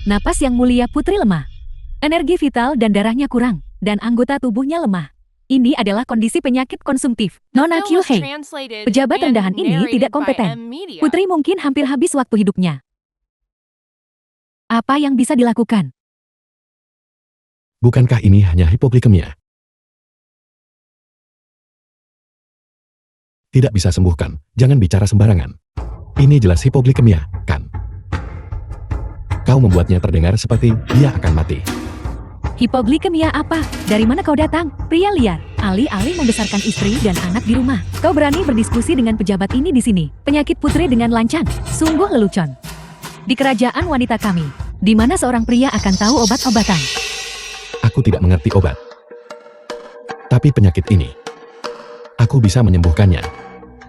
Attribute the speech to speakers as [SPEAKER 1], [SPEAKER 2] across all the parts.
[SPEAKER 1] Napas Yang Mulia Putri lemah. Energi vital dan darahnya kurang, dan anggota tubuhnya lemah. Ini adalah kondisi penyakit konsumtif. Nona Kyuhei, pejabat rendahan ini tidak kompeten. Putri mungkin hampir habis waktu hidupnya. Apa yang bisa dilakukan?
[SPEAKER 2] Bukankah ini hanya hipoglikemia? Tidak bisa sembuhkan, jangan bicara sembarangan. Ini jelas hipoglikemia, kan? Kau membuatnya terdengar seperti dia akan mati.
[SPEAKER 1] Hipoglikemia apa? Dari mana kau datang? Pria liar, alih-alih membesarkan istri dan anak di rumah. Kau berani berdiskusi dengan pejabat ini di sini. Penyakit putri dengan lancang, sungguh lelucon. Di kerajaan wanita kami, di mana seorang pria akan tahu obat-obatan.
[SPEAKER 2] Aku tidak mengerti obat. Tapi penyakit ini, aku bisa menyembuhkannya.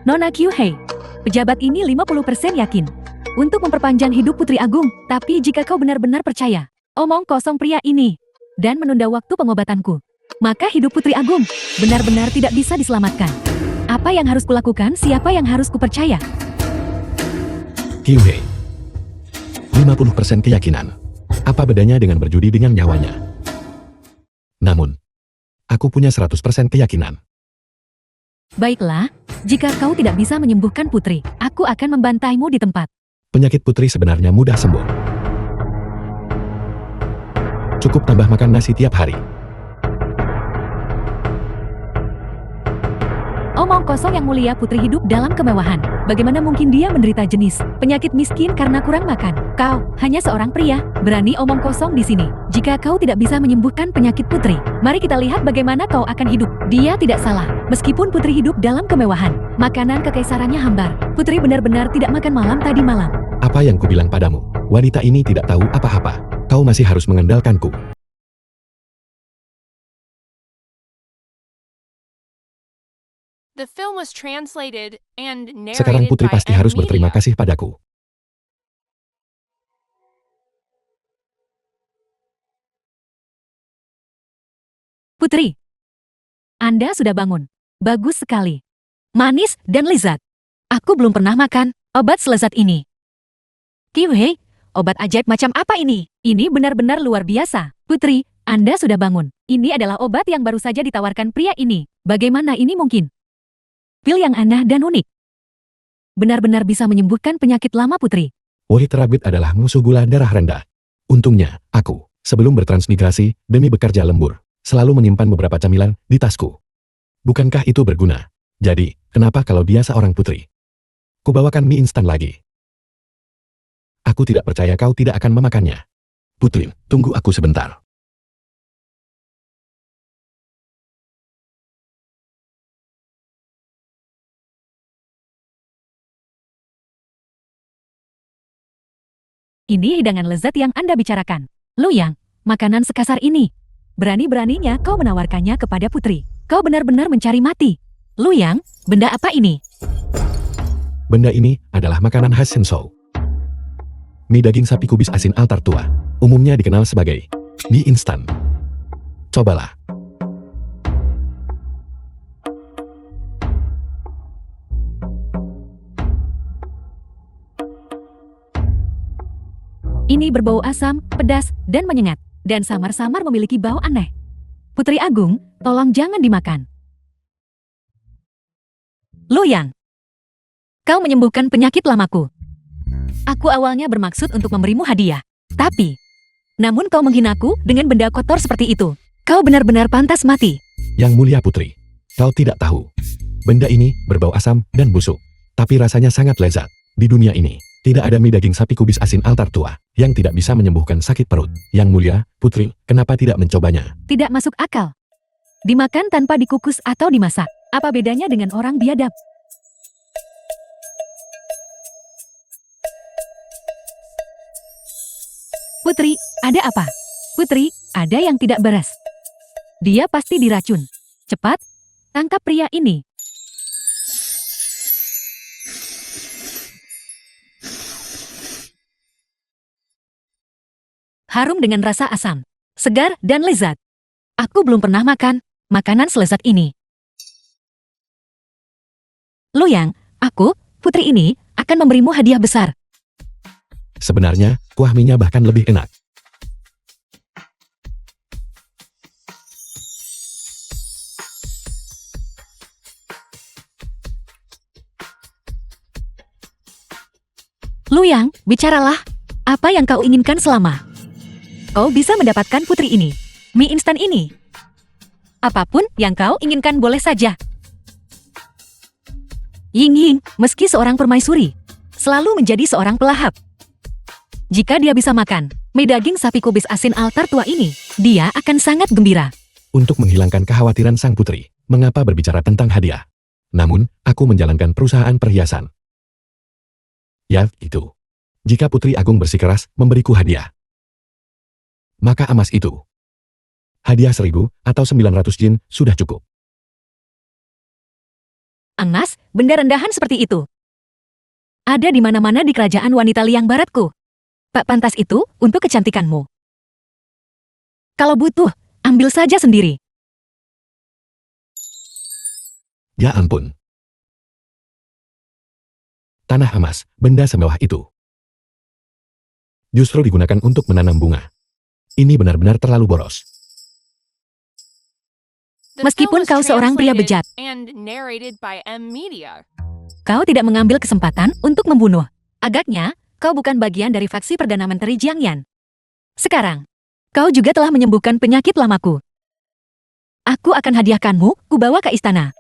[SPEAKER 1] Nona Kyuhei, pejabat ini 50% yakin untuk memperpanjang hidup Putri Agung. Tapi jika kau benar-benar percaya, omong kosong pria ini, dan menunda waktu pengobatanku, maka hidup Putri Agung benar-benar tidak bisa diselamatkan. Apa yang harus kulakukan? Siapa yang harus kupercaya?
[SPEAKER 2] Kyuhei, 50% keyakinan. Apa bedanya dengan berjudi dengan nyawanya? Namun, aku punya 100% keyakinan.
[SPEAKER 1] Baiklah, jika kau tidak bisa menyembuhkan Putri, aku akan membantaimu di tempat.
[SPEAKER 2] Penyakit Putri sebenarnya mudah sembuh. Cukup tambah makan nasi tiap hari.
[SPEAKER 1] Omong kosong Yang Mulia Putri hidup dalam kemewahan. Bagaimana mungkin dia menderita jenis penyakit miskin karena kurang makan? Kau hanya seorang pria, berani omong kosong di sini. Jika kau tidak bisa menyembuhkan penyakit Putri, mari kita lihat bagaimana kau akan hidup. Dia tidak salah. Meskipun Putri hidup dalam kemewahan, makanan kekaisarannya hambar. Putri benar-benar tidak makan malam tadi malam.
[SPEAKER 2] Apa yang kubilang padamu? Wanita ini tidak tahu apa-apa. Kau masih harus mengandalkanku.
[SPEAKER 3] The film was translated and
[SPEAKER 2] Sekarang
[SPEAKER 3] narrated
[SPEAKER 2] Putri
[SPEAKER 3] by
[SPEAKER 2] pasti
[SPEAKER 3] M
[SPEAKER 2] harus berterima
[SPEAKER 3] Media.
[SPEAKER 2] kasih padaku.
[SPEAKER 1] Putri, Anda sudah bangun. Bagus sekali. Manis dan lezat. Aku belum pernah makan obat selezat ini. Kyuhei, obat ajaib macam apa ini? Ini benar-benar luar biasa. Putri, Anda sudah bangun. Ini adalah obat yang baru saja ditawarkan pria ini. Bagaimana ini mungkin? Pil yang aneh dan unik. Benar-benar bisa menyembuhkan penyakit lama Putri.
[SPEAKER 2] Wahid Rabbit adalah musuh gula darah rendah. Untungnya, aku, sebelum bertransmigrasi, demi bekerja lembur, selalu menyimpan beberapa camilan di tasku. Bukankah itu berguna? Jadi, kenapa kalau dia seorang putri? Kubawakan mie instan lagi. Aku tidak percaya kau tidak akan memakannya. Putri, tunggu aku sebentar.
[SPEAKER 1] Ini hidangan lezat yang Anda bicarakan. Luyang, makanan sekasar ini. Berani-beraninya kau menawarkannya kepada Putri. Kau benar-benar mencari mati. Luyang, benda apa ini?
[SPEAKER 2] Benda ini adalah makanan khas Shenzhou. Mie daging sapi kubis asin altar tua. Umumnya dikenal sebagai mie instan. Cobalah.
[SPEAKER 1] Ini berbau asam, pedas, dan menyengat. Dan samar-samar memiliki bau aneh. Putri Agung, tolong jangan dimakan. Luyang, kau menyembuhkan penyakit lamaku. Aku awalnya bermaksud untuk memberimu hadiah. Tapi, namun kau menghinaku dengan benda kotor seperti itu. Kau benar-benar pantas mati.
[SPEAKER 2] Yang Mulia Putri, kau tidak tahu. Benda ini berbau asam dan busuk. Tapi rasanya sangat lezat. Di dunia ini, tidak ada mie daging sapi kubis asin altar tua yang tidak bisa menyembuhkan sakit perut. Yang Mulia Putri, kenapa tidak mencobanya?
[SPEAKER 1] Tidak masuk akal. Dimakan tanpa dikukus atau dimasak. Apa bedanya dengan orang biadab? Putri, ada apa? Putri, ada yang tidak beres. Dia pasti diracun. Cepat, tangkap pria ini. Harum dengan rasa asam, segar dan lezat. Aku belum pernah makan makanan selezat ini. Luyang, aku, Putri ini, akan memberimu hadiah besar.
[SPEAKER 2] Sebenarnya, kuah mie-nya bahkan lebih enak.
[SPEAKER 1] Luyang, bicaralah. Apa yang kau inginkan selama? Kau bisa mendapatkan putri ini. Mie instan ini. Apapun yang kau inginkan boleh saja. Ying-Ying, meski seorang permaisuri, selalu menjadi seorang pelahap. Jika dia bisa makan mie daging sapi kubis asin altar tua ini, dia akan sangat gembira.
[SPEAKER 2] Untuk menghilangkan kekhawatiran sang putri, mengapa berbicara tentang hadiah? Namun, aku menjalankan perusahaan perhiasan. Ya, itu. Jika Putri Agung bersikeras memberiku hadiah, maka emas itu. Hadiah 1.000 atau 900 jin sudah cukup.
[SPEAKER 1] Emas, benda rendahan seperti itu. Ada di mana-mana di kerajaan wanita liang baratku. Tak pantas itu untuk kecantikanmu. Kalau butuh, ambil saja sendiri.
[SPEAKER 2] Ya ampun. Tanah emas, benda semewah itu. Justru digunakan untuk menanam bunga. Ini benar-benar terlalu boros.
[SPEAKER 3] The
[SPEAKER 1] Meskipun
[SPEAKER 3] film
[SPEAKER 1] kau
[SPEAKER 3] was
[SPEAKER 1] seorang pria
[SPEAKER 3] translated
[SPEAKER 1] bejat.
[SPEAKER 3] and narrated by M Media.
[SPEAKER 1] Kau tidak mengambil kesempatan untuk membunuh. Agaknya, kau bukan bagian dari faksi Perdana Menteri Jiangyan. Sekarang, kau juga telah menyembuhkan penyakit lamaku. Aku akan hadiahkanmu, kubawa ke istana.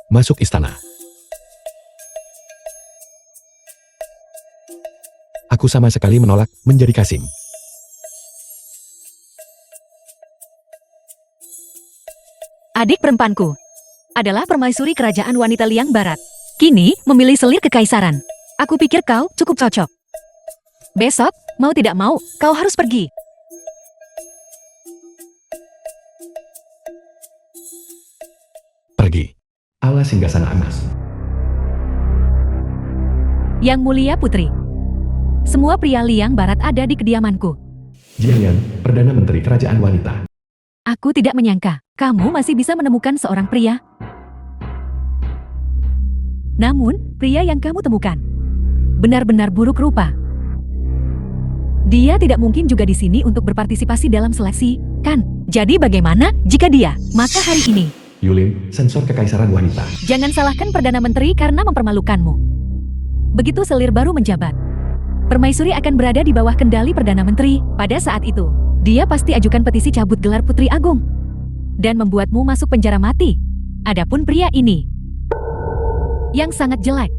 [SPEAKER 2] Masuk istana. Aku sama sekali menolak menjadi Kasim.
[SPEAKER 1] Adik perempuanku adalah permaisuri kerajaan wanita liang barat. Kini memilih selir kekaisaran. Aku pikir kau cukup cocok. Besok, mau tidak mau, kau harus pergi.
[SPEAKER 2] Pergi. Aula singgasana emas.
[SPEAKER 1] Yang mulia putri. Semua pria liang barat ada di kediamanku.
[SPEAKER 2] Jiangyan, Perdana Menteri Kerajaan Wanita.
[SPEAKER 1] Aku tidak menyangka kamu masih bisa menemukan seorang pria. Namun, pria yang kamu temukan benar-benar buruk rupa. Dia tidak mungkin juga di sini untuk berpartisipasi dalam seleksi, kan? Jadi bagaimana jika dia? Maka hari ini,
[SPEAKER 2] Yulin, sensor kekaisaran wanita.
[SPEAKER 1] jangan salahkan Perdana Menteri karena mempermalukanmu. Begitu selir baru menjabat, permaisuri akan berada di bawah kendali Perdana Menteri. Pada saat itu, dia pasti ajukan petisi cabut gelar Putri Agung dan membuatmu masuk penjara mati. Adapun pria ini yang sangat jelek,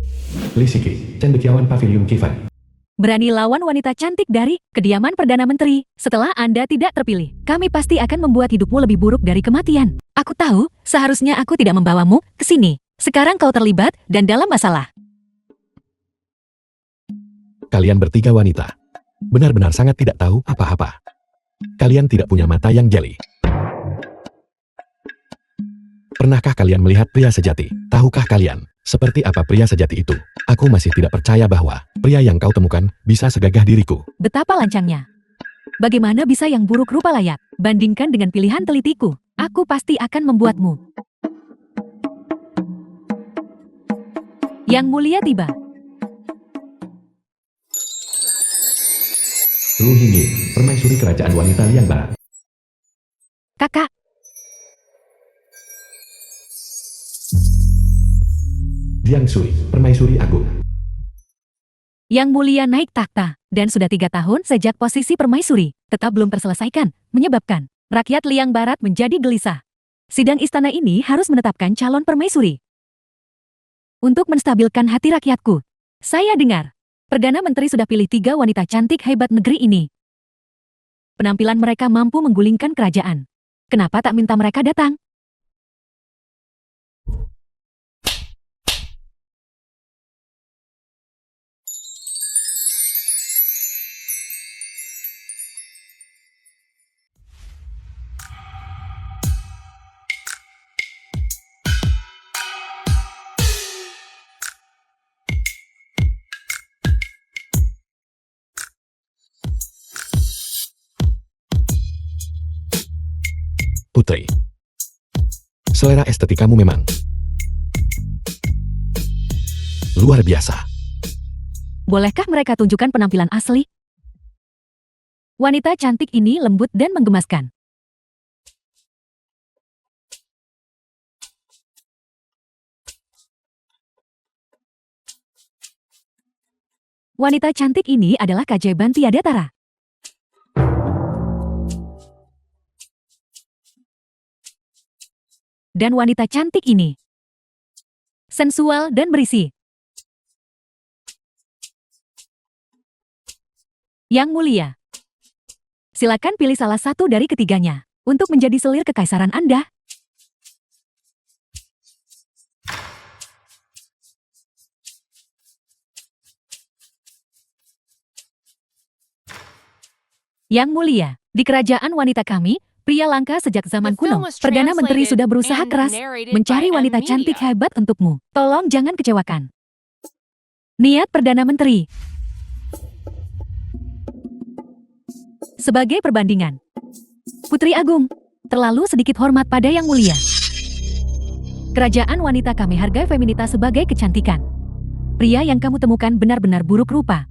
[SPEAKER 2] Li Siki, Cendekiawan Pavilion Kifan.
[SPEAKER 1] berani lawan wanita cantik dari kediaman Perdana Menteri. Setelah Anda tidak terpilih, kami pasti akan membuat hidupmu lebih buruk dari kematian. Aku tahu, seharusnya aku tidak membawamu ke sini. Sekarang kau terlibat dan dalam masalah.
[SPEAKER 2] Kalian bertiga wanita. Benar-benar sangat tidak tahu apa-apa. Kalian tidak punya mata yang jeli. Pernahkah kalian melihat pria sejati? Tahukah kalian seperti apa pria sejati itu? Aku masih tidak percaya bahwa pria yang kau temukan bisa segagah diriku.
[SPEAKER 1] Betapa lancangnya. Bagaimana bisa yang buruk rupa layak? Bandingkan dengan pilihan telitiku. Aku pasti akan membuatmu. Yang mulia tiba.
[SPEAKER 2] Lu Hingyi, permaisuri kerajaan wanita liang barat.
[SPEAKER 1] Kakak,
[SPEAKER 2] Jiang Sui, permaisuri agung.
[SPEAKER 1] yang mulia naik takhta, dan sudah 3 tahun sejak posisi permaisuri, tetap belum terselesaikan, menyebabkan rakyat liang barat menjadi gelisah. Sidang istana ini harus menetapkan calon permaisuri. Untuk menstabilkan hati rakyatku, saya dengar, Perdana Menteri sudah pilih 3 wanita cantik hebat negeri ini. Penampilan mereka mampu menggulingkan kerajaan. Kenapa tak minta mereka datang?
[SPEAKER 2] Putri. Selera estetikamu memang luar biasa.
[SPEAKER 1] Bolehkah mereka tunjukkan penampilan asli? Wanita cantik ini lembut dan menggemaskan. Wanita cantik ini adalah keajaiban tiada tara. Dan wanita cantik ini sensual dan berisi. Yang mulia, silakan pilih salah satu dari ketiganya untuk menjadi selir kekaisaran Anda. Yang mulia, di kerajaan wanita kami, pria langka sejak zaman
[SPEAKER 3] The film
[SPEAKER 1] kuno.
[SPEAKER 3] was
[SPEAKER 1] Perdana Menteri
[SPEAKER 3] translated
[SPEAKER 1] sudah berusaha
[SPEAKER 3] and
[SPEAKER 1] keras
[SPEAKER 3] narrated
[SPEAKER 1] mencari
[SPEAKER 3] by
[SPEAKER 1] wanita
[SPEAKER 3] M
[SPEAKER 1] cantik
[SPEAKER 3] Media.
[SPEAKER 1] hebat untukmu. Tolong jangan kecewakan. Niat Perdana Menteri. Sebagai perbandingan, Putri Agung, terlalu sedikit hormat pada Yang Mulia. Kerajaan wanita kami hargai feminitas sebagai kecantikan. Pria yang kamu temukan benar-benar buruk rupa.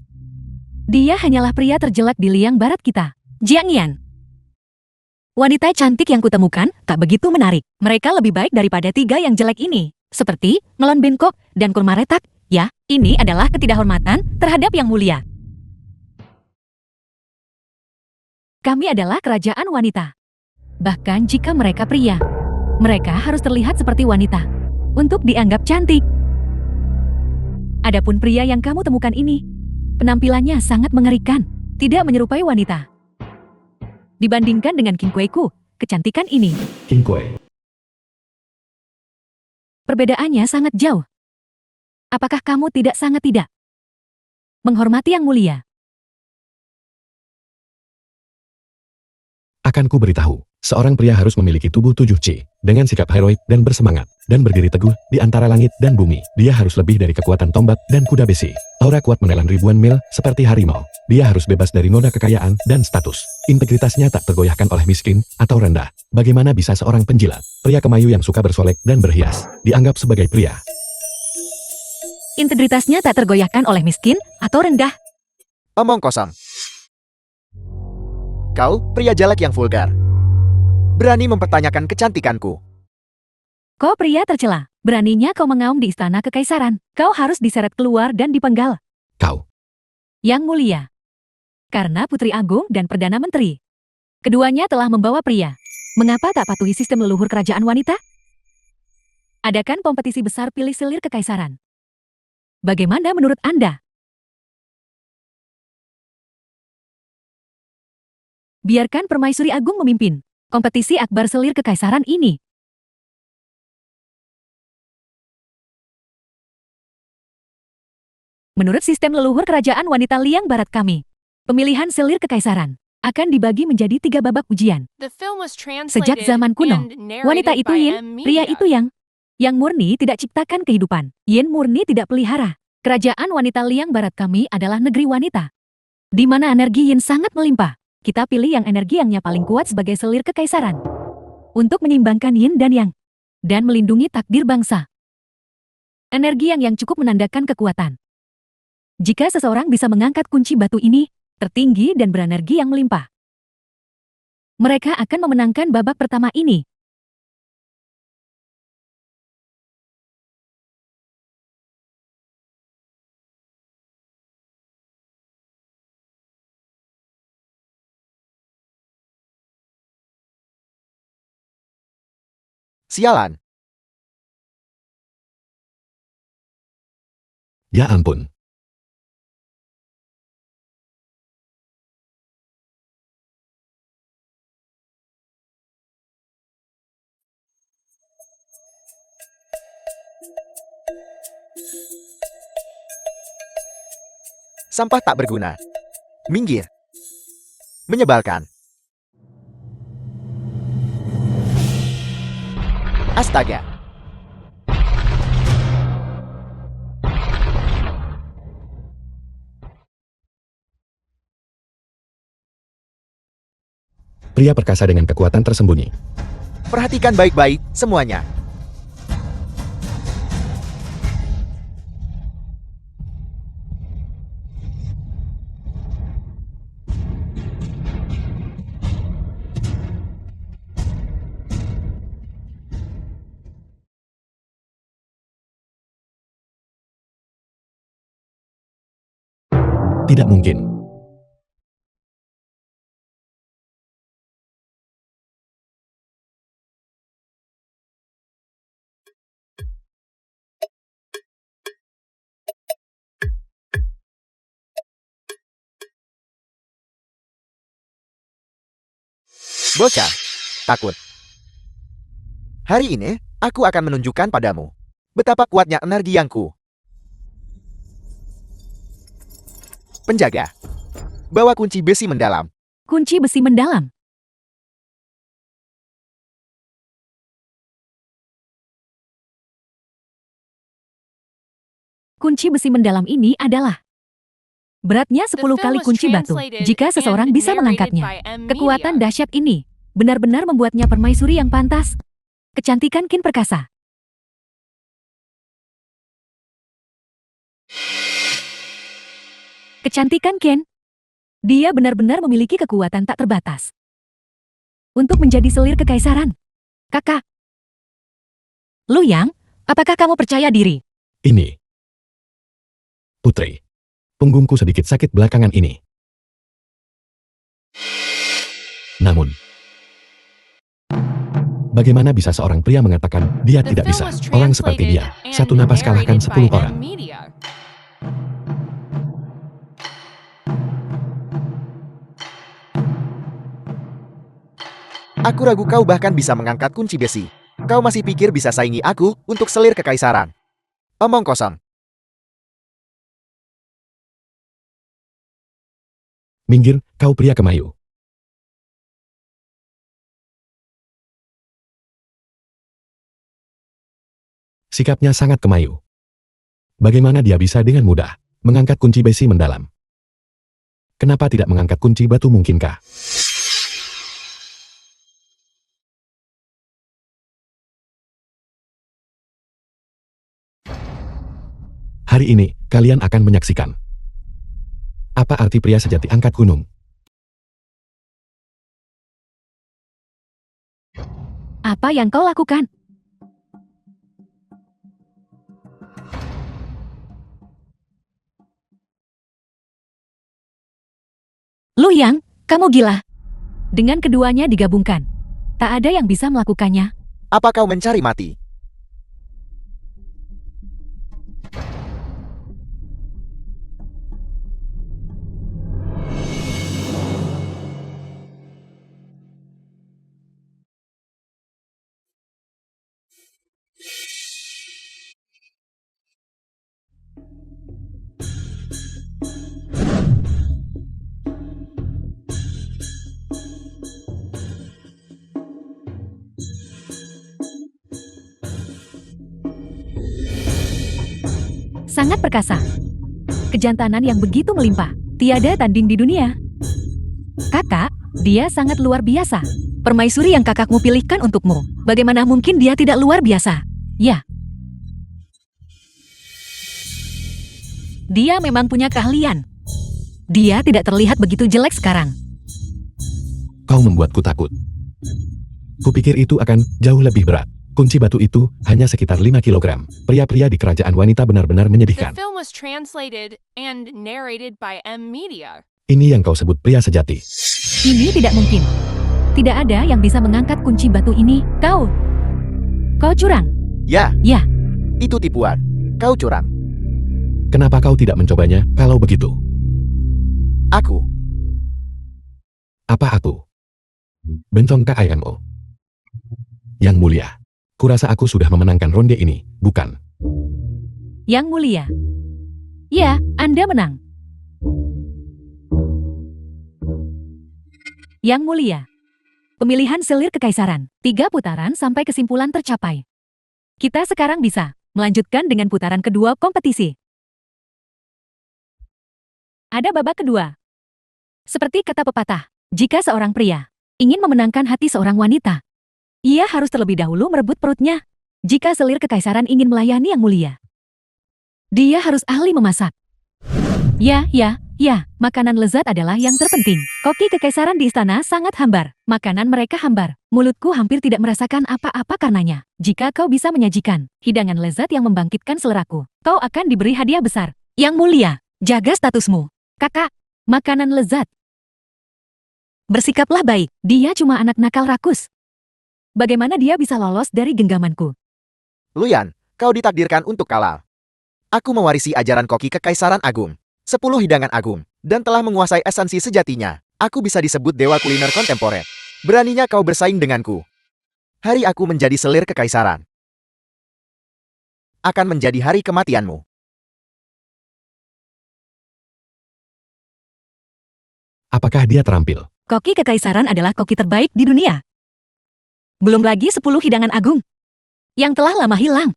[SPEAKER 1] Dia hanyalah pria terjelek di liang barat kita. Jiang Yan. Wanita cantik yang kutemukan tak begitu menarik. Mereka lebih baik daripada 3 yang jelek ini. Seperti Ngelon Bangkok dan Kurma Retak. Ya, ini adalah ketidakhormatan terhadap Yang Mulia. Kami adalah kerajaan wanita. Bahkan jika mereka pria, mereka harus terlihat seperti wanita untuk dianggap cantik. Adapun pria yang kamu temukan ini, penampilannya sangat mengerikan, tidak menyerupai wanita. Dibandingkan dengan King Kuei-ku, kecantikan ini,
[SPEAKER 2] King Kuei.
[SPEAKER 1] perbedaannya sangat jauh. Apakah kamu tidak sangat tidak menghormati Yang Mulia?
[SPEAKER 2] Akan ku beritahu, seorang pria harus memiliki tubuh 7C, dengan sikap heroik dan bersemangat, dan berdiri teguh di antara langit dan bumi. Dia harus lebih dari kekuatan tombak dan kuda besi. Aura kuat menelan ribuan mil seperti harimau. Dia harus bebas dari noda kekayaan dan status. Integritasnya tak tergoyahkan oleh miskin atau rendah. Bagaimana bisa seorang penjilat, pria kemayu yang suka bersolek dan berhias, dianggap sebagai pria?
[SPEAKER 1] Integritasnya tak tergoyahkan oleh miskin atau rendah.
[SPEAKER 4] Omong kosong. Kau pria jelek yang vulgar. Berani mempertanyakan kecantikanku.
[SPEAKER 1] Kau pria tercela. Beraninya kau mengaum di istana kekaisaran. Kau harus diseret keluar dan dipenggal.
[SPEAKER 2] Kau.
[SPEAKER 1] Yang Mulia. Karena Putri Agung dan Perdana Menteri. Keduanya telah membawa pria. Mengapa tak patuhi sistem leluhur kerajaan wanita? Adakan kompetisi besar pilih selir kekaisaran. Bagaimana menurut Anda? Biarkan Permaisuri Agung memimpin kompetisi akbar selir kekaisaran ini. Menurut sistem leluhur kerajaan wanita liang barat kami, pemilihan selir kekaisaran akan dibagi menjadi 3 babak ujian.
[SPEAKER 3] The film was
[SPEAKER 1] Sejak
[SPEAKER 3] translated
[SPEAKER 1] zaman kuno,
[SPEAKER 3] and
[SPEAKER 1] wanita
[SPEAKER 3] narrated
[SPEAKER 1] itu
[SPEAKER 3] by
[SPEAKER 1] yin,
[SPEAKER 3] M
[SPEAKER 1] pria
[SPEAKER 3] Media.
[SPEAKER 1] itu yang murni tidak ciptakan kehidupan. Yin murni tidak pelihara. Kerajaan wanita liang barat kami adalah negeri wanita, di mana energi yin sangat melimpah. Kita pilih yang energi yangnya paling kuat sebagai selir kekaisaran untuk menyeimbangkan yin dan yang dan melindungi takdir bangsa. Energi yang cukup menandakan kekuatan. Jika seseorang bisa mengangkat kunci batu ini, tertinggi dan berenergi yang melimpah, mereka akan memenangkan babak pertama ini.
[SPEAKER 4] Sialan.
[SPEAKER 2] Ya ampun.
[SPEAKER 4] Sampah tak berguna. Minggir. Menyebalkan. Astaga.
[SPEAKER 2] Pria perkasa dengan kekuatan tersembunyi.
[SPEAKER 4] Perhatikan baik-baik semuanya.
[SPEAKER 2] Tidak mungkin.
[SPEAKER 4] Bocah, takut. Hari ini, aku akan menunjukkan padamu betapa kuatnya energi yangku. Penjaga, bawa kunci besi mendalam.
[SPEAKER 1] Kunci besi mendalam. Kunci besi mendalam ini adalah beratnya 10
[SPEAKER 3] The film
[SPEAKER 1] kali
[SPEAKER 3] was
[SPEAKER 1] kunci batu.
[SPEAKER 3] translated
[SPEAKER 1] Jika seseorang
[SPEAKER 3] and
[SPEAKER 1] bisa
[SPEAKER 3] narrated
[SPEAKER 1] mengangkatnya,
[SPEAKER 3] by M.
[SPEAKER 1] kekuatan
[SPEAKER 3] Media.
[SPEAKER 1] dahsyat ini benar-benar membuatnya permaisuri yang pantas. Kecantikan Kin perkasa. Kecantikan Ken. Dia benar-benar memiliki kekuatan tak terbatas untuk menjadi selir kekaisaran. Kakak. Luyang, apakah kamu percaya diri?
[SPEAKER 2] Ini. Putri. Punggungku sedikit sakit belakangan ini. Namun, bagaimana bisa seorang pria mengatakan dia
[SPEAKER 3] The
[SPEAKER 2] tidak
[SPEAKER 3] film
[SPEAKER 2] bisa?
[SPEAKER 3] was
[SPEAKER 2] Orang seperti dia,
[SPEAKER 3] translated
[SPEAKER 2] satu
[SPEAKER 3] and
[SPEAKER 2] napas kalahkan
[SPEAKER 3] narrated
[SPEAKER 2] 10
[SPEAKER 3] by
[SPEAKER 2] orang.
[SPEAKER 3] M. Media.
[SPEAKER 4] Aku ragu kau bahkan bisa mengangkat kunci besi. Kau masih pikir bisa saingi aku untuk selir kekaisaran? Omong kosong.
[SPEAKER 2] Minggir, kau pria kemayu. Sikapnya sangat kemayu. Bagaimana dia bisa dengan mudah mengangkat kunci besi mendalam? Kenapa tidak mengangkat kunci batu mungkinkah? Hari ini, kalian akan menyaksikan apa arti pria sejati angkat gunung.
[SPEAKER 1] Apa yang kau lakukan? Luyang, kamu gila. Dengan keduanya digabungkan, tak ada yang bisa melakukannya.
[SPEAKER 4] Apa kau mencari mati?
[SPEAKER 1] Sangat perkasa. Kejantanan yang begitu melimpah, tiada tanding di dunia. Kakak, dia sangat luar biasa. Permaisuri yang kakakmu pilihkan untukmu. Bagaimana mungkin dia tidak luar biasa? Ya. Dia memang punya keahlian. Dia tidak terlihat begitu jelek sekarang.
[SPEAKER 2] Kau membuatku takut. Kupikir itu akan jauh lebih berat. Kunci batu itu hanya sekitar 5 kilogram. Pria-pria di kerajaan wanita benar-benar
[SPEAKER 3] The
[SPEAKER 2] menyedihkan.
[SPEAKER 3] film was translated and narrated by M. Media.
[SPEAKER 2] Ini yang kau sebut pria sejati.
[SPEAKER 1] Ini tidak mungkin. Tidak ada yang bisa mengangkat kunci batu ini. Kau curang.
[SPEAKER 4] Ya,
[SPEAKER 1] Ya,
[SPEAKER 4] itu tipuan. Kau curang.
[SPEAKER 2] Kenapa kau tidak mencobanya kalau begitu?
[SPEAKER 4] Aku.
[SPEAKER 2] Apa aku? Bencongkah ayammu? Yang mulia, kurasa aku sudah memenangkan ronde ini, bukan?
[SPEAKER 1] Yang mulia. Ya, Anda menang. Yang mulia. Pemilihan selir kekaisaran. 3 putaran sampai kesimpulan tercapai. Kita sekarang bisa melanjutkan dengan putaran kedua kompetisi. Ada babak kedua. Seperti kata pepatah, jika seorang pria ingin memenangkan hati seorang wanita, ia harus terlebih dahulu merebut perutnya. Jika selir kekaisaran ingin melayani yang mulia, dia harus ahli memasak. Ya, makanan lezat adalah yang terpenting. Koki kekaisaran di istana sangat hambar. Makanan mereka hambar. Mulutku hampir tidak merasakan apa-apa karenanya. Jika kau bisa menyajikan hidangan lezat yang membangkitkan seleraku, kau akan diberi hadiah besar. Yang mulia, jaga statusmu. Kakak, makanan lezat. Bersikaplah baik, dia cuma anak nakal rakus. Bagaimana dia bisa lolos dari genggamanku?
[SPEAKER 4] Luyan, kau ditakdirkan untuk kalah. Aku mewarisi ajaran koki Kekaisaran Agung, 10 hidangan agung, dan telah menguasai esensi sejatinya. Aku bisa disebut dewa kuliner kontemporer. Beraninya kau bersaing denganku. Hari aku menjadi selir kekaisaran akan menjadi hari kematianmu.
[SPEAKER 2] Apakah dia terampil?
[SPEAKER 1] Koki Kekaisaran adalah koki terbaik di dunia. Belum lagi 10 hidangan agung yang telah lama hilang.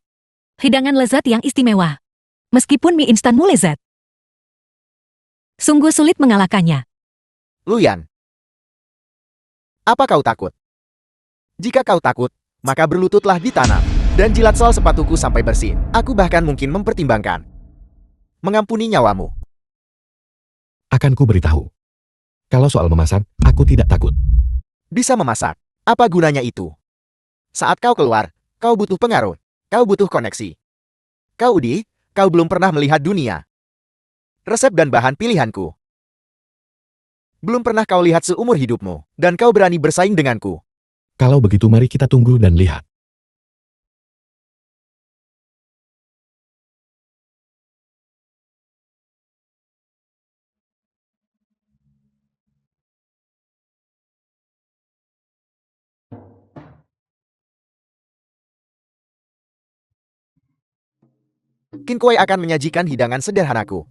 [SPEAKER 1] Hidangan lezat yang istimewa. Meskipun mie instanmu lezat, sungguh sulit mengalahkannya.
[SPEAKER 4] Luyan, apa kau takut? Jika kau takut, maka berlututlah di tanah dan jilat sol sepatuku sampai bersih. Aku bahkan mungkin mempertimbangkan mengampuni nyawamu.
[SPEAKER 2] Akan ku beritahu. Kalau soal memasak, aku tidak takut.
[SPEAKER 4] Bisa memasak. Apa gunanya itu? Saat kau keluar, kau butuh pengaruh. Kau butuh koneksi. Kau belum pernah melihat dunia. Resep dan bahan pilihanku. Belum pernah kau lihat seumur hidupmu, dan kau berani bersaing denganku.
[SPEAKER 2] Kalau begitu mari kita tunggu dan lihat.
[SPEAKER 4] Qin Kuai akan menyajikan hidangan sederhanaku.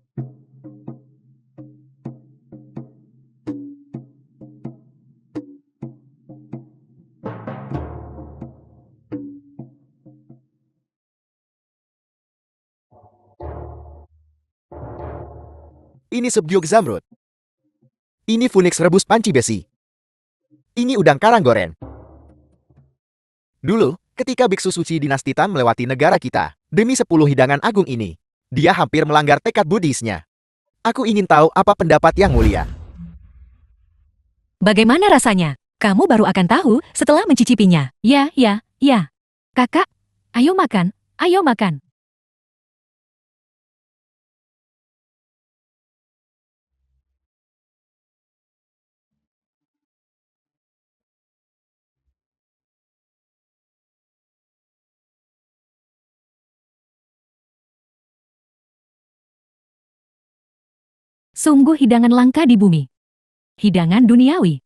[SPEAKER 4] Ini sup giok zamrud. Ini Phoenix rebus panci besi. Ini udang karang goreng. Dulu, ketika biksu suci dinasti Tang melewati negara kita, demi 10 hidangan agung ini, dia hampir melanggar tekad Buddhisnya. Aku ingin tahu apa pendapat Yang Mulia.
[SPEAKER 1] Bagaimana rasanya? Kamu baru akan tahu setelah mencicipinya. Ya. Kakak, ayo makan, ayo makan. Sungguh hidangan langka di bumi. Hidangan duniawi.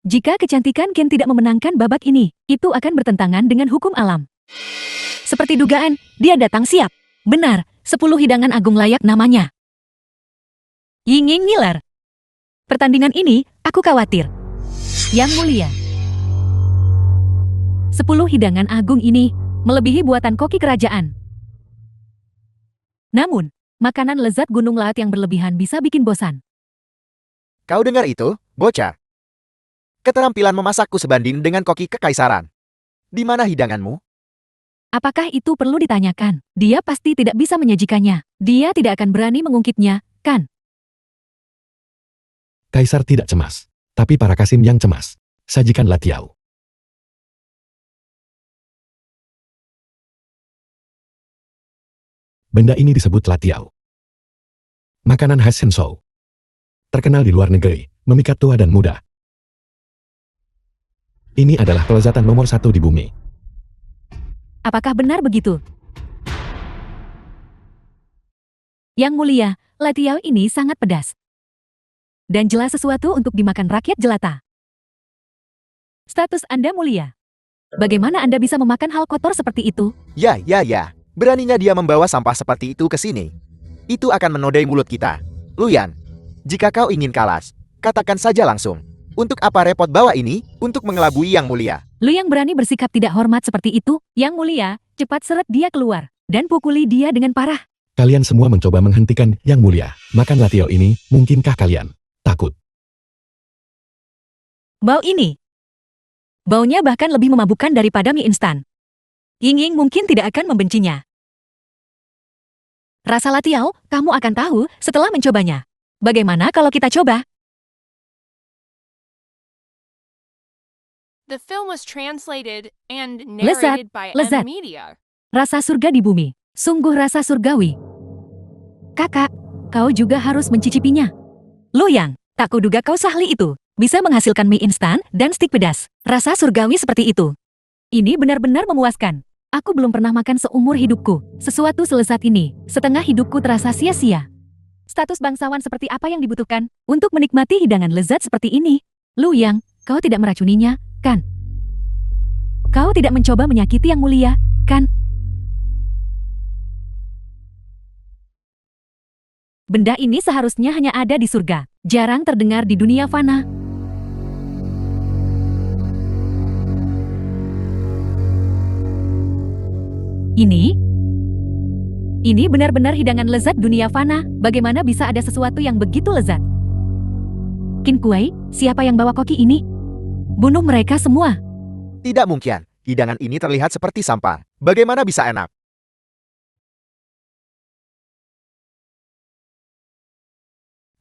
[SPEAKER 1] Jika kecantikan Ken tidak memenangkan babak ini, itu akan bertentangan dengan hukum alam. Seperti dugaan, dia datang siap. Benar, 10 hidangan agung layak namanya. Yinging Miller. Pertandingan ini, aku khawatir. Yang Mulia. 10 hidangan agung ini melebihi buatan koki kerajaan. Namun, makanan lezat gunung laut yang berlebihan bisa bikin bosan.
[SPEAKER 4] Kau dengar itu, bocah? Keterampilan memasakku sebanding dengan koki Kekaisaran. Di mana hidanganmu?
[SPEAKER 1] Apakah itu perlu ditanyakan? Dia pasti tidak bisa menyajikannya. Dia tidak akan berani mengungkitnya, kan?
[SPEAKER 2] Kaisar tidak cemas. Tapi para Kasim yang cemas. Sajikan Latiau. Benda ini disebut Latiau. Makanan khas Shenzhou. Terkenal di luar negeri, memikat tua dan muda. Ini adalah kelezatan nomor 1 di bumi.
[SPEAKER 1] Apakah benar begitu? Yang Mulia, Latiau ini sangat pedas. Dan jelas sesuatu untuk dimakan rakyat jelata. Status Anda mulia. Bagaimana Anda bisa memakan hal kotor seperti itu?
[SPEAKER 4] Ya. Beraninya dia membawa sampah seperti itu ke sini. Itu akan menodai mulut kita. Luyan, jika kau ingin kalah, katakan saja langsung. Untuk apa repot bawa ini? Untuk mengelabui Yang Mulia.
[SPEAKER 1] Lu yang berani bersikap tidak hormat seperti itu, Yang Mulia, cepat seret dia keluar. Dan pukuli dia dengan parah.
[SPEAKER 2] Kalian semua mencoba menghentikan Yang Mulia. Makan Latiau ini, mungkinkah kalian takut?
[SPEAKER 1] Bau ini. Baunya bahkan lebih memabukkan daripada mie instan. Ying mungkin tidak akan membencinya. Rasa Latiau, kamu akan tahu setelah mencobanya. Bagaimana kalau kita coba?
[SPEAKER 3] The film was translated and
[SPEAKER 1] Lezat,
[SPEAKER 3] narrated by
[SPEAKER 1] lezat.
[SPEAKER 3] M Media.
[SPEAKER 1] Rasa surga di bumi. Sungguh rasa surgawi. Kakak, kau juga harus mencicipinya. Luyang, tak kuduga kau sahli itu. Bisa menghasilkan mie instan dan stik pedas. Rasa surgawi seperti itu. Ini benar-benar memuaskan. Aku belum pernah makan seumur hidupku. Sesuatu selezat ini, setengah hidupku terasa sia-sia. Status bangsawan seperti apa yang dibutuhkan untuk menikmati hidangan lezat seperti ini? Luyang, kau tidak meracuninya, kan? Kau tidak mencoba menyakiti yang mulia, kan? Benda ini seharusnya hanya ada di surga, jarang terdengar di dunia fana. Ini benar-benar hidangan lezat dunia fana. Bagaimana bisa ada sesuatu yang begitu lezat? Qin Kuei, siapa yang bawa koki ini? Bunuh mereka semua.
[SPEAKER 4] Tidak mungkin. Hidangan ini terlihat seperti sampah. Bagaimana bisa enak?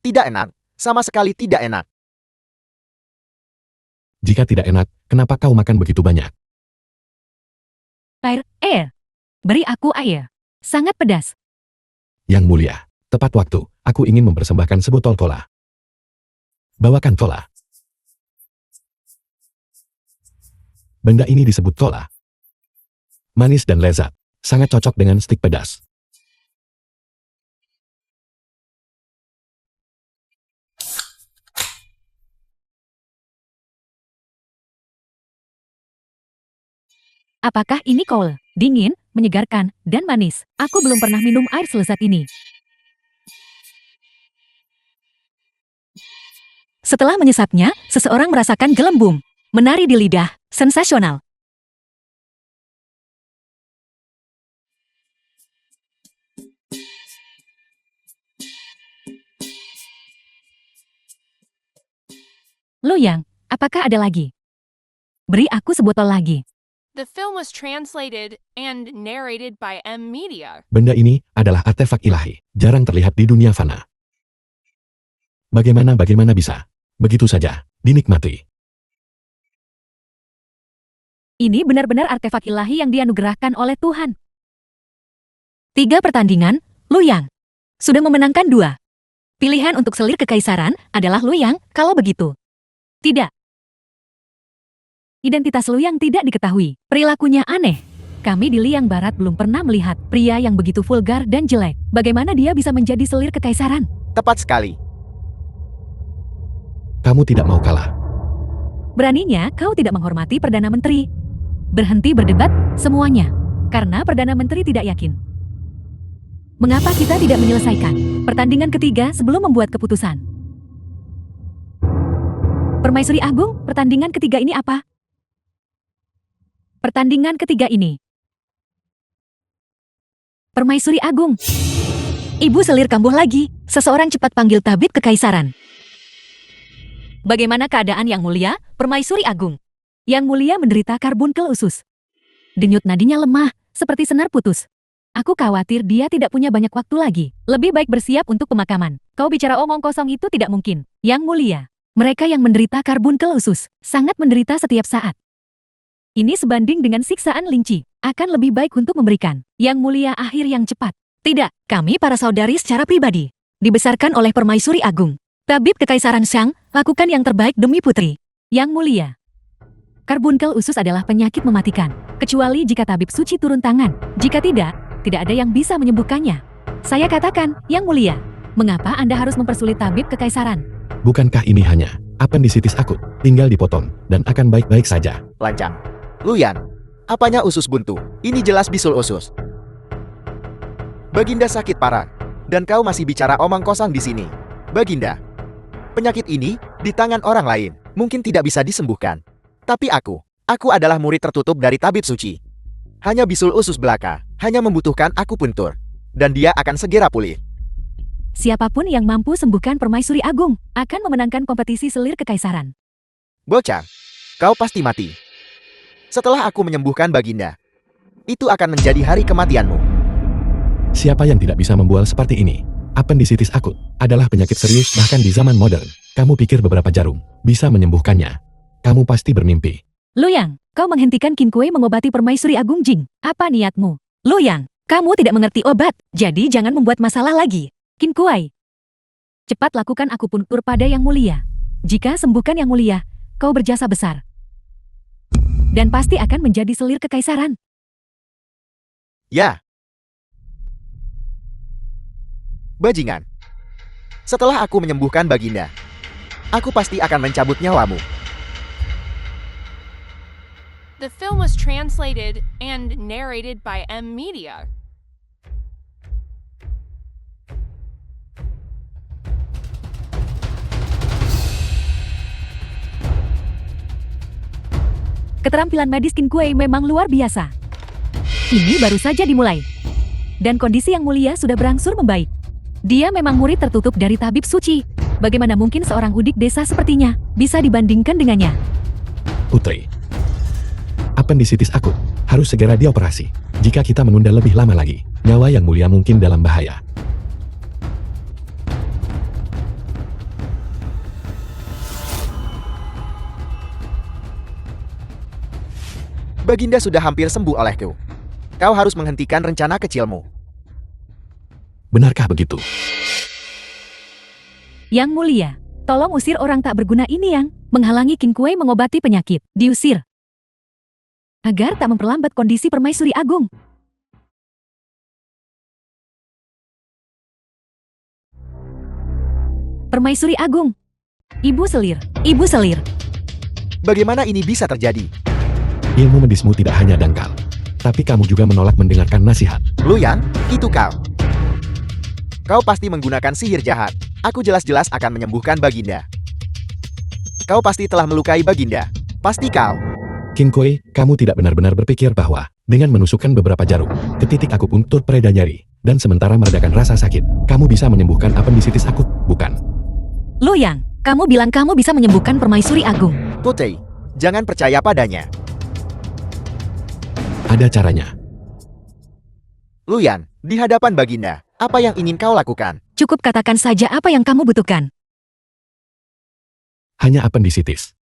[SPEAKER 4] Tidak enak. Sama sekali tidak enak.
[SPEAKER 2] Jika tidak enak, kenapa kau makan begitu banyak?
[SPEAKER 1] Air. Beri aku air. Sangat pedas.
[SPEAKER 2] Yang mulia, tepat waktu, aku ingin mempersembahkan sebotol cola. Bawakan cola. Benda ini disebut cola. Manis dan lezat, sangat cocok dengan stik pedas.
[SPEAKER 1] Apakah ini kol? Dingin, menyegarkan, dan manis. Aku belum pernah minum air selezat ini. Setelah menyesapnya, seseorang merasakan gelembung. Menari di lidah, sensasional. Luyang, apakah ada lagi? Beri aku sebotol lagi.
[SPEAKER 3] The film was translated and narrated by M Media.
[SPEAKER 2] Benda ini adalah artefak ilahi, jarang terlihat di dunia fana. Bagaimana bisa? Begitu saja, dinikmati.
[SPEAKER 1] Ini benar-benar artefak ilahi yang dianugerahkan oleh Tuhan. 3 pertandingan, Luyang. Sudah memenangkan 2. Pilihan untuk selir kekaisaran adalah Luyang, kalau begitu. Tidak. Identitas Luyang tidak diketahui. Perilakunya aneh. Kami di Liang Barat belum pernah melihat pria yang begitu vulgar dan jelek. Bagaimana dia bisa menjadi selir kekaisaran?
[SPEAKER 4] Tepat sekali.
[SPEAKER 2] Kamu tidak mau kalah.
[SPEAKER 1] Beraninya kau tidak menghormati Perdana Menteri. Berhenti berdebat, semuanya. Karena Perdana Menteri tidak yakin. Mengapa kita tidak menyelesaikan pertandingan ketiga sebelum membuat keputusan? Permaisuri Agung, pertandingan ketiga ini apa? Pertandingan ketiga ini. Permaisuri Agung. Ibu selir kambuh lagi. Seseorang cepat panggil tabib kekaisaran. Bagaimana keadaan Yang Mulia, Permaisuri Agung? Yang Mulia menderita karbunkel usus. Denyut nadinya lemah, seperti senar putus. Aku khawatir dia tidak punya banyak waktu lagi. Lebih baik bersiap untuk pemakaman. Kau bicara omong kosong itu tidak mungkin. Yang Mulia, mereka yang menderita karbunkel usus, sangat menderita setiap saat. Ini sebanding dengan siksaan linci. Akan lebih baik untuk memberikan Yang Mulia akhir yang cepat. Tidak, kami para saudari secara pribadi. Dibesarkan oleh Permaisuri Agung. Tabib Kekaisaran Shang, lakukan yang terbaik demi putri. Yang Mulia. Karbunkel usus adalah penyakit mematikan. Kecuali jika tabib suci turun tangan. Jika tidak ada yang bisa menyembuhkannya. Saya katakan, Yang Mulia, mengapa Anda harus mempersulit tabib kekaisaran?
[SPEAKER 2] Bukankah ini hanya apendisitis akut, tinggal dipotong, dan akan baik-baik saja.
[SPEAKER 4] Lancang. Luyan, apanya usus buntu? Ini jelas bisul usus. Baginda sakit parah, dan kau masih bicara omong kosong di sini. Baginda, penyakit ini di tangan orang lain, mungkin tidak bisa disembuhkan. Tapi aku adalah murid tertutup dari tabib suci. Hanya bisul usus belaka, hanya membutuhkan aku puntur. Dan dia akan segera pulih.
[SPEAKER 1] Siapapun yang mampu sembuhkan Permaisuri Agung akan memenangkan kompetisi selir kekaisaran.
[SPEAKER 4] Bocah, kau pasti mati. Setelah aku menyembuhkan Baginda, itu akan menjadi hari kematianmu.
[SPEAKER 2] Siapa yang tidak bisa membual seperti ini? Apendisitis akut adalah penyakit serius bahkan di zaman modern. Kamu pikir beberapa jarum bisa menyembuhkannya? Kamu pasti bermimpi.
[SPEAKER 1] Luyang, kau menghentikan Qin Kuei mengobati Permaisuri Agung Jing. Apa niatmu? Luyang, kamu tidak mengerti obat, jadi jangan membuat masalah lagi. Qin Kuei, Cepat lakukan akupuntur pada Yang Mulia. Jika sembuhkan Yang Mulia, kau berjasa besar. Dan pasti akan menjadi selir kekaisaran.
[SPEAKER 4] Ya. Bajingan. Setelah aku menyembuhkan Baginda, aku pasti akan mencabut nyawamu.
[SPEAKER 3] The film was translated and narrated by M Media.
[SPEAKER 1] Keterampilan medis Qin Kuei memang luar biasa. Ini baru saja dimulai. Dan kondisi Yang Mulia sudah berangsur membaik. Dia memang murid tertutup dari tabib suci. Bagaimana mungkin seorang udik desa sepertinya bisa dibandingkan dengannya?
[SPEAKER 2] Putri, apendisitis akut harus segera dioperasi. Jika kita menunda lebih lama lagi, nyawa Yang Mulia mungkin dalam bahaya.
[SPEAKER 4] Baginda sudah hampir sembuh olehku. Kau harus menghentikan rencana kecilmu.
[SPEAKER 2] Benarkah begitu?
[SPEAKER 1] Yang Mulia, tolong usir orang tak berguna ini yang menghalangi Qin Kuei mengobati penyakit. Diusir. Agar tak memperlambat kondisi Permaisuri Agung. Permaisuri Agung. Ibu Selir, Ibu Selir.
[SPEAKER 4] Bagaimana ini bisa terjadi?
[SPEAKER 2] Ilmu medismu tidak hanya dangkal, tapi kamu juga menolak mendengarkan nasihat.
[SPEAKER 4] Luyang, itu kau. Kau pasti menggunakan sihir jahat. Aku jelas-jelas akan menyembuhkan Baginda. Kau pasti telah melukai Baginda. Pasti kau.
[SPEAKER 2] Qin Kuei, kamu tidak benar-benar berpikir bahwa dengan menusukkan beberapa jarum ke titik akupuntur pereda nyeri dan sementara meredakan rasa sakit, kamu bisa menyembuhkan apendisitis akut, bukan?
[SPEAKER 1] Luyang, kamu bilang kamu bisa menyembuhkan Permaisuri Agung.
[SPEAKER 4] Putri, jangan percaya padanya.
[SPEAKER 2] Ada caranya.
[SPEAKER 4] Luyan, di hadapan Baginda, apa yang ingin kau lakukan?
[SPEAKER 1] Cukup katakan saja apa yang kamu butuhkan.
[SPEAKER 2] Hanya apendisitis.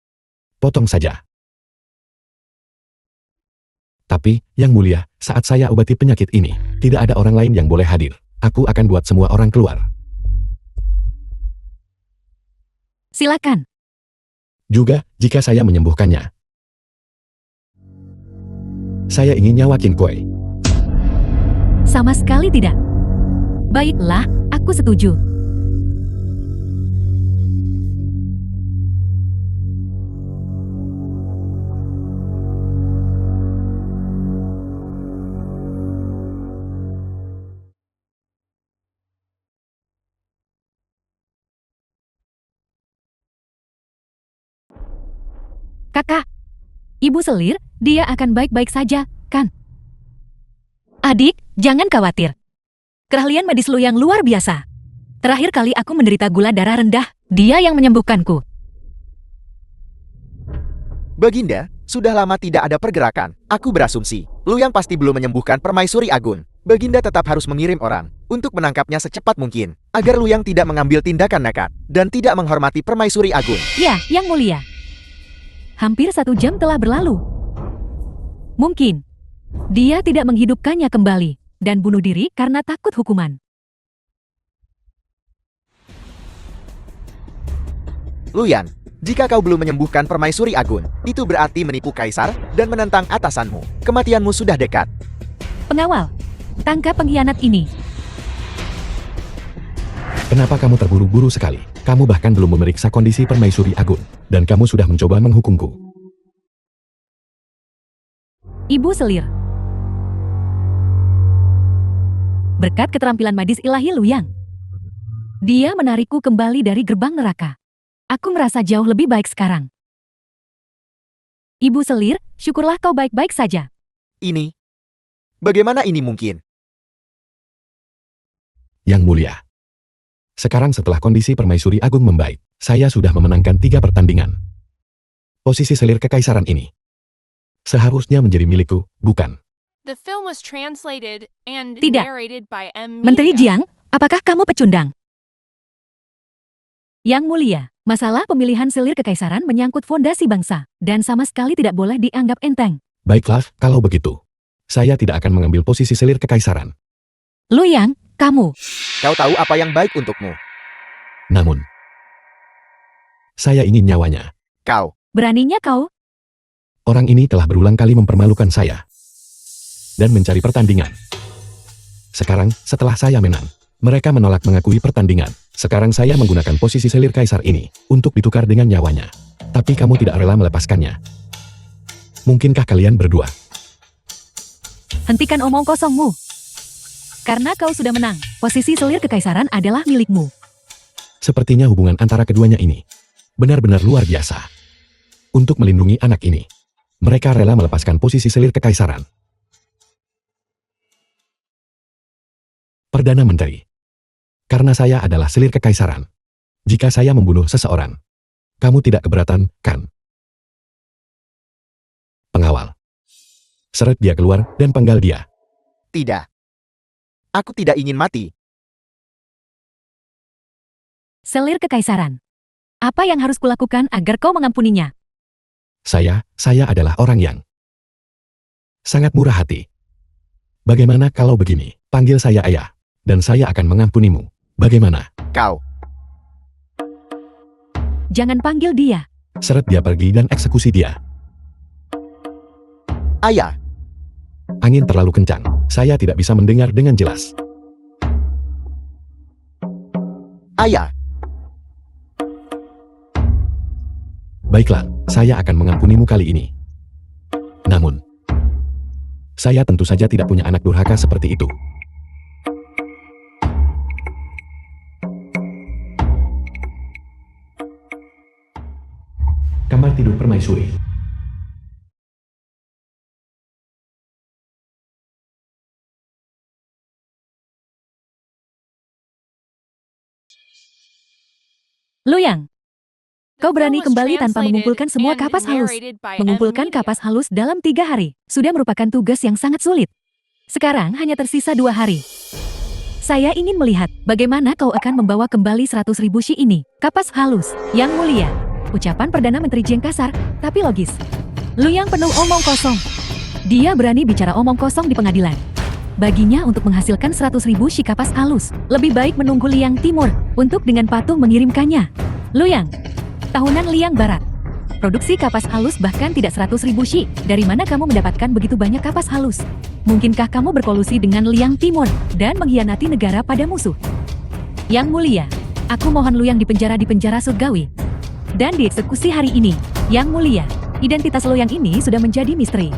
[SPEAKER 2] Potong saja. Tapi, Yang Mulia, saat saya obati penyakit ini, tidak ada orang lain yang boleh hadir. Aku akan buat semua orang keluar.
[SPEAKER 1] Silakan.
[SPEAKER 2] Juga, jika saya menyembuhkannya. Saya ingin nyawa Qin Kuei.
[SPEAKER 1] Sama sekali tidak. Baiklah, aku setuju. Kakak, Ibu Selir, dia akan baik-baik saja, kan? Adik, jangan khawatir. Keahlian medis lu yang luar biasa. Terakhir kali aku menderita gula darah rendah, dia yang menyembuhkanku.
[SPEAKER 4] Baginda, sudah lama tidak ada pergerakan. Aku berasumsi, Luyang pasti belum menyembuhkan Permaisuri Agung. Baginda tetap harus mengirim orang untuk menangkapnya secepat mungkin, agar Luyang tidak mengambil tindakan nekat dan tidak menghormati Permaisuri Agung.
[SPEAKER 1] Ya, Yang Mulia. Hampir 1 jam telah berlalu. Mungkin dia tidak menghidupkannya kembali dan bunuh diri karena takut hukuman.
[SPEAKER 4] Luyan, jika kau belum menyembuhkan Permaisuri Agung, itu berarti menipu kaisar dan menentang atasanmu. Kematianmu sudah dekat.
[SPEAKER 1] Pengawal, tangkap pengkhianat ini.
[SPEAKER 2] Kenapa kamu terburu-buru sekali? Kamu bahkan belum memeriksa kondisi Permaisuri Agung, dan kamu sudah mencoba menghukumku.
[SPEAKER 1] Ibu Selir. Berkat keterampilan medis ilahi Luyang, dia menarikku kembali dari gerbang neraka. Aku merasa jauh lebih baik sekarang. Ibu Selir, syukurlah kau baik-baik saja.
[SPEAKER 4] Ini? Bagaimana ini mungkin?
[SPEAKER 2] Yang Mulia. Sekarang setelah kondisi Permaisuri Agung membaik, saya sudah memenangkan 3 pertandingan. Posisi selir kekaisaran ini seharusnya menjadi milikku, bukan?
[SPEAKER 3] The film was translated and
[SPEAKER 1] Tidak.
[SPEAKER 3] narrated by M
[SPEAKER 1] Menteri
[SPEAKER 3] Media.
[SPEAKER 1] Jiang, apakah kamu pecundang? Yang Mulia, masalah pemilihan selir kekaisaran menyangkut fondasi bangsa, dan sama sekali tidak boleh dianggap enteng.
[SPEAKER 2] Baiklah, kalau begitu. Saya tidak akan mengambil posisi selir kekaisaran.
[SPEAKER 1] Luyang, kamu.
[SPEAKER 4] Kau tahu apa yang baik untukmu.
[SPEAKER 2] Namun, saya ingin nyawanya.
[SPEAKER 4] Kau.
[SPEAKER 1] Beraninya kau?
[SPEAKER 2] Orang ini telah berulang kali mempermalukan saya dan mencari pertandingan. Sekarang, setelah saya menang, mereka menolak mengakui pertandingan. Sekarang saya menggunakan posisi selir kaisar ini untuk ditukar dengan nyawanya. Tapi kamu tidak rela melepaskannya. Mungkinkah kalian berdua?
[SPEAKER 1] Hentikan omong kosongmu. Karena kau sudah menang, posisi selir kekaisaran adalah milikmu.
[SPEAKER 2] Sepertinya hubungan antara keduanya ini benar-benar luar biasa. Untuk melindungi anak ini, mereka rela melepaskan posisi selir kekaisaran. Perdana Menteri. Karena saya adalah selir kekaisaran. Jika saya membunuh seseorang, kamu tidak keberatan, kan? Pengawal. Seret dia keluar dan penggal dia.
[SPEAKER 4] Tidak. Aku tidak ingin mati.
[SPEAKER 1] Selir kekaisaran. Apa yang harus kulakukan agar kau mengampuninya?
[SPEAKER 2] Saya adalah orang yang sangat murah hati. Bagaimana kalau begini? Panggil saya ayah, dan saya akan mengampunimu. Bagaimana?
[SPEAKER 4] Kau.
[SPEAKER 1] Jangan panggil dia.
[SPEAKER 2] Seret dia pergi dan eksekusi dia.
[SPEAKER 4] Ayah.
[SPEAKER 2] Angin terlalu kencang. Saya tidak bisa mendengar dengan jelas.
[SPEAKER 4] Ayah.
[SPEAKER 2] Baiklah, saya akan mengampunimu kali ini. Namun, saya tentu saja tidak punya anak durhaka seperti itu. Kamar tidur permaisuri.
[SPEAKER 1] Luyang, kau berani
[SPEAKER 3] Film was
[SPEAKER 1] kembali tanpa
[SPEAKER 3] translated
[SPEAKER 1] mengumpulkan semua
[SPEAKER 3] and
[SPEAKER 1] kapas halus.
[SPEAKER 3] narrated by
[SPEAKER 1] Mengumpulkan
[SPEAKER 3] M. Media.
[SPEAKER 1] kapas halus dalam 3 hari sudah merupakan tugas yang sangat sulit. Sekarang hanya tersisa 2 hari. Saya ingin melihat bagaimana kau akan membawa kembali 100.000 Shi ini. Kapas halus, yang mulia. Ucapan Perdana Menteri Jiang kasar, tapi logis. Luyang penuh omong kosong. Dia berani bicara omong kosong di pengadilan. Baginya untuk menghasilkan 100.000 Shi kapas halus, lebih baik menunggu Liang Timur untuk dengan patuh mengirimkannya. Luyang, tahunan Liang Barat. Produksi kapas halus bahkan tidak 100.000 Shi. Dari mana kamu mendapatkan begitu banyak kapas halus? Mungkinkah kamu berkolusi dengan Liang Timur dan mengkhianati negara pada musuh? Yang mulia, aku mohon Luyang dipenjara di penjara surgawi dan dieksekusi hari ini. Yang mulia, identitas Luyang ini sudah menjadi misteri.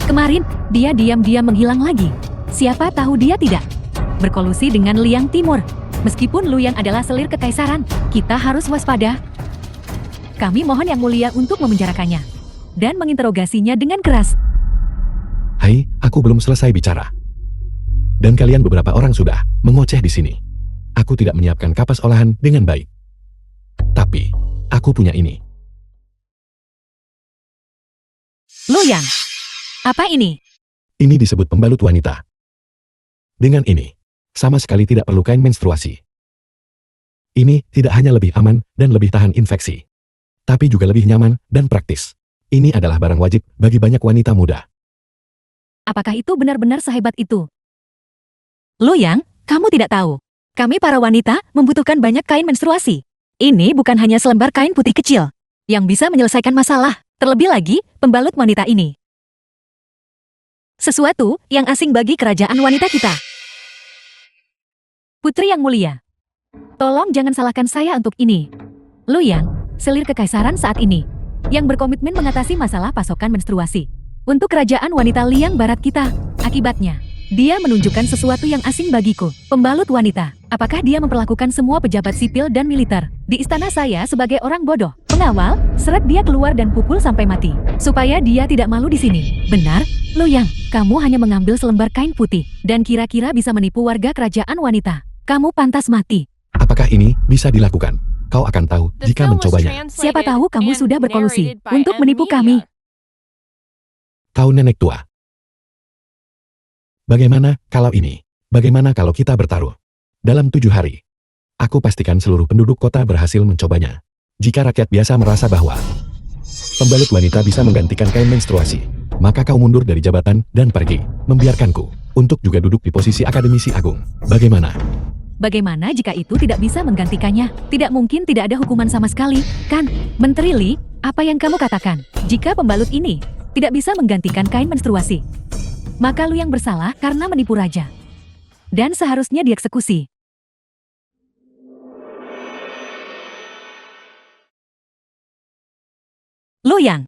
[SPEAKER 1] Kemarin, dia diam-diam menghilang lagi. Siapa tahu dia tidak berkolusi dengan Liang Timur. Meskipun Luyang adalah selir kekaisaran, kita harus waspada. Kami mohon Yang Mulia untuk memenjarakannya dan menginterogasinya dengan keras.
[SPEAKER 2] Hai, aku belum selesai bicara. Dan kalian beberapa orang sudah mengoceh di sini. Aku tidak menyiapkan kapas olahan dengan baik. Tapi, aku punya ini.
[SPEAKER 1] Luyang, apa ini?
[SPEAKER 2] Ini disebut pembalut wanita. Dengan ini, sama sekali tidak perlu kain menstruasi. Ini tidak hanya lebih aman dan lebih tahan infeksi, tapi juga lebih nyaman dan praktis. Ini adalah barang wajib bagi banyak wanita muda.
[SPEAKER 1] Apakah itu benar-benar sehebat itu? Luyang, kamu tidak tahu. Kami para wanita membutuhkan banyak kain menstruasi. Ini bukan hanya selembar kain putih kecil yang bisa menyelesaikan masalah. Terlebih lagi, pembalut wanita ini sesuatu yang asing bagi kerajaan wanita kita. Putri yang mulia, tolong jangan salahkan saya untuk ini. Luyang, selir kekaisaran saat ini, yang berkomitmen mengatasi masalah pasokan menstruasi untuk kerajaan wanita Liang Barat kita. Akibatnya, dia menunjukkan sesuatu yang asing bagiku. Pembalut wanita, apakah dia memperlakukan semua pejabat sipil dan militer di istana saya sebagai orang bodoh? Pengawal, seret dia keluar dan pukul sampai mati, supaya dia tidak malu di sini. Benar, Luyang, kamu hanya mengambil selembar kain putih dan kira-kira bisa menipu warga kerajaan wanita. Kamu pantas mati.
[SPEAKER 2] Apakah ini bisa dilakukan? Kau akan tahu
[SPEAKER 3] The
[SPEAKER 2] jika
[SPEAKER 3] film was
[SPEAKER 2] mencobanya.
[SPEAKER 3] translated
[SPEAKER 1] Siapa tahu kamu
[SPEAKER 3] and
[SPEAKER 1] sudah berkolusi
[SPEAKER 3] narrated by
[SPEAKER 1] untuk
[SPEAKER 3] M.
[SPEAKER 1] menipu
[SPEAKER 3] Media.
[SPEAKER 1] kami.
[SPEAKER 2] Kau nenek tua. Bagaimana kalau ini? Bagaimana kalau kita bertaruh? Dalam 7 hari, aku pastikan seluruh penduduk kota berhasil mencobanya. Jika rakyat biasa merasa bahwa pembalut wanita bisa menggantikan kain menstruasi, maka kau mundur dari jabatan dan pergi, membiarkanku untuk juga duduk di posisi akademisi agung. Bagaimana?
[SPEAKER 1] Bagaimana jika itu tidak bisa menggantikannya? Tidak mungkin tidak ada hukuman sama sekali, kan? Menteri Li, apa yang kamu katakan? Jika pembalut ini tidak bisa menggantikan kain menstruasi, maka Lu yang bersalah karena menipu raja. Dan seharusnya dieksekusi. Lu Yang,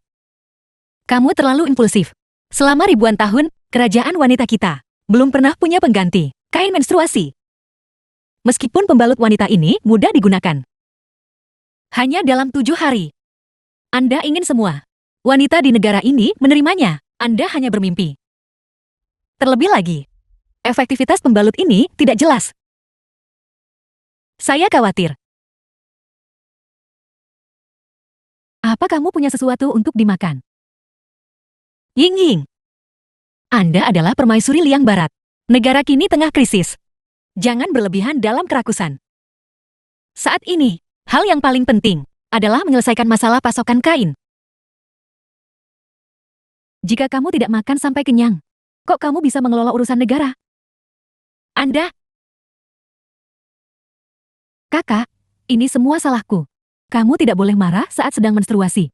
[SPEAKER 1] kamu terlalu impulsif. Selama ribuan tahun, kerajaan wanita kita belum pernah punya pengganti kain menstruasi. Meskipun pembalut wanita ini mudah digunakan. Hanya dalam 7 hari. Anda ingin semua wanita di negara ini menerimanya. Anda hanya bermimpi. Terlebih lagi, efektivitas pembalut ini tidak jelas. Saya khawatir. Apa kamu punya sesuatu untuk dimakan? Ying Ying, Anda adalah permaisuri Liang Barat. Negara kini tengah krisis. Jangan berlebihan dalam kerakusan. Saat ini, hal yang paling penting adalah menyelesaikan masalah pasokan kain. Jika kamu tidak makan sampai kenyang, kok kamu bisa mengelola urusan negara? Anda? Kakak, ini semua salahku. Kamu tidak boleh marah saat sedang menstruasi.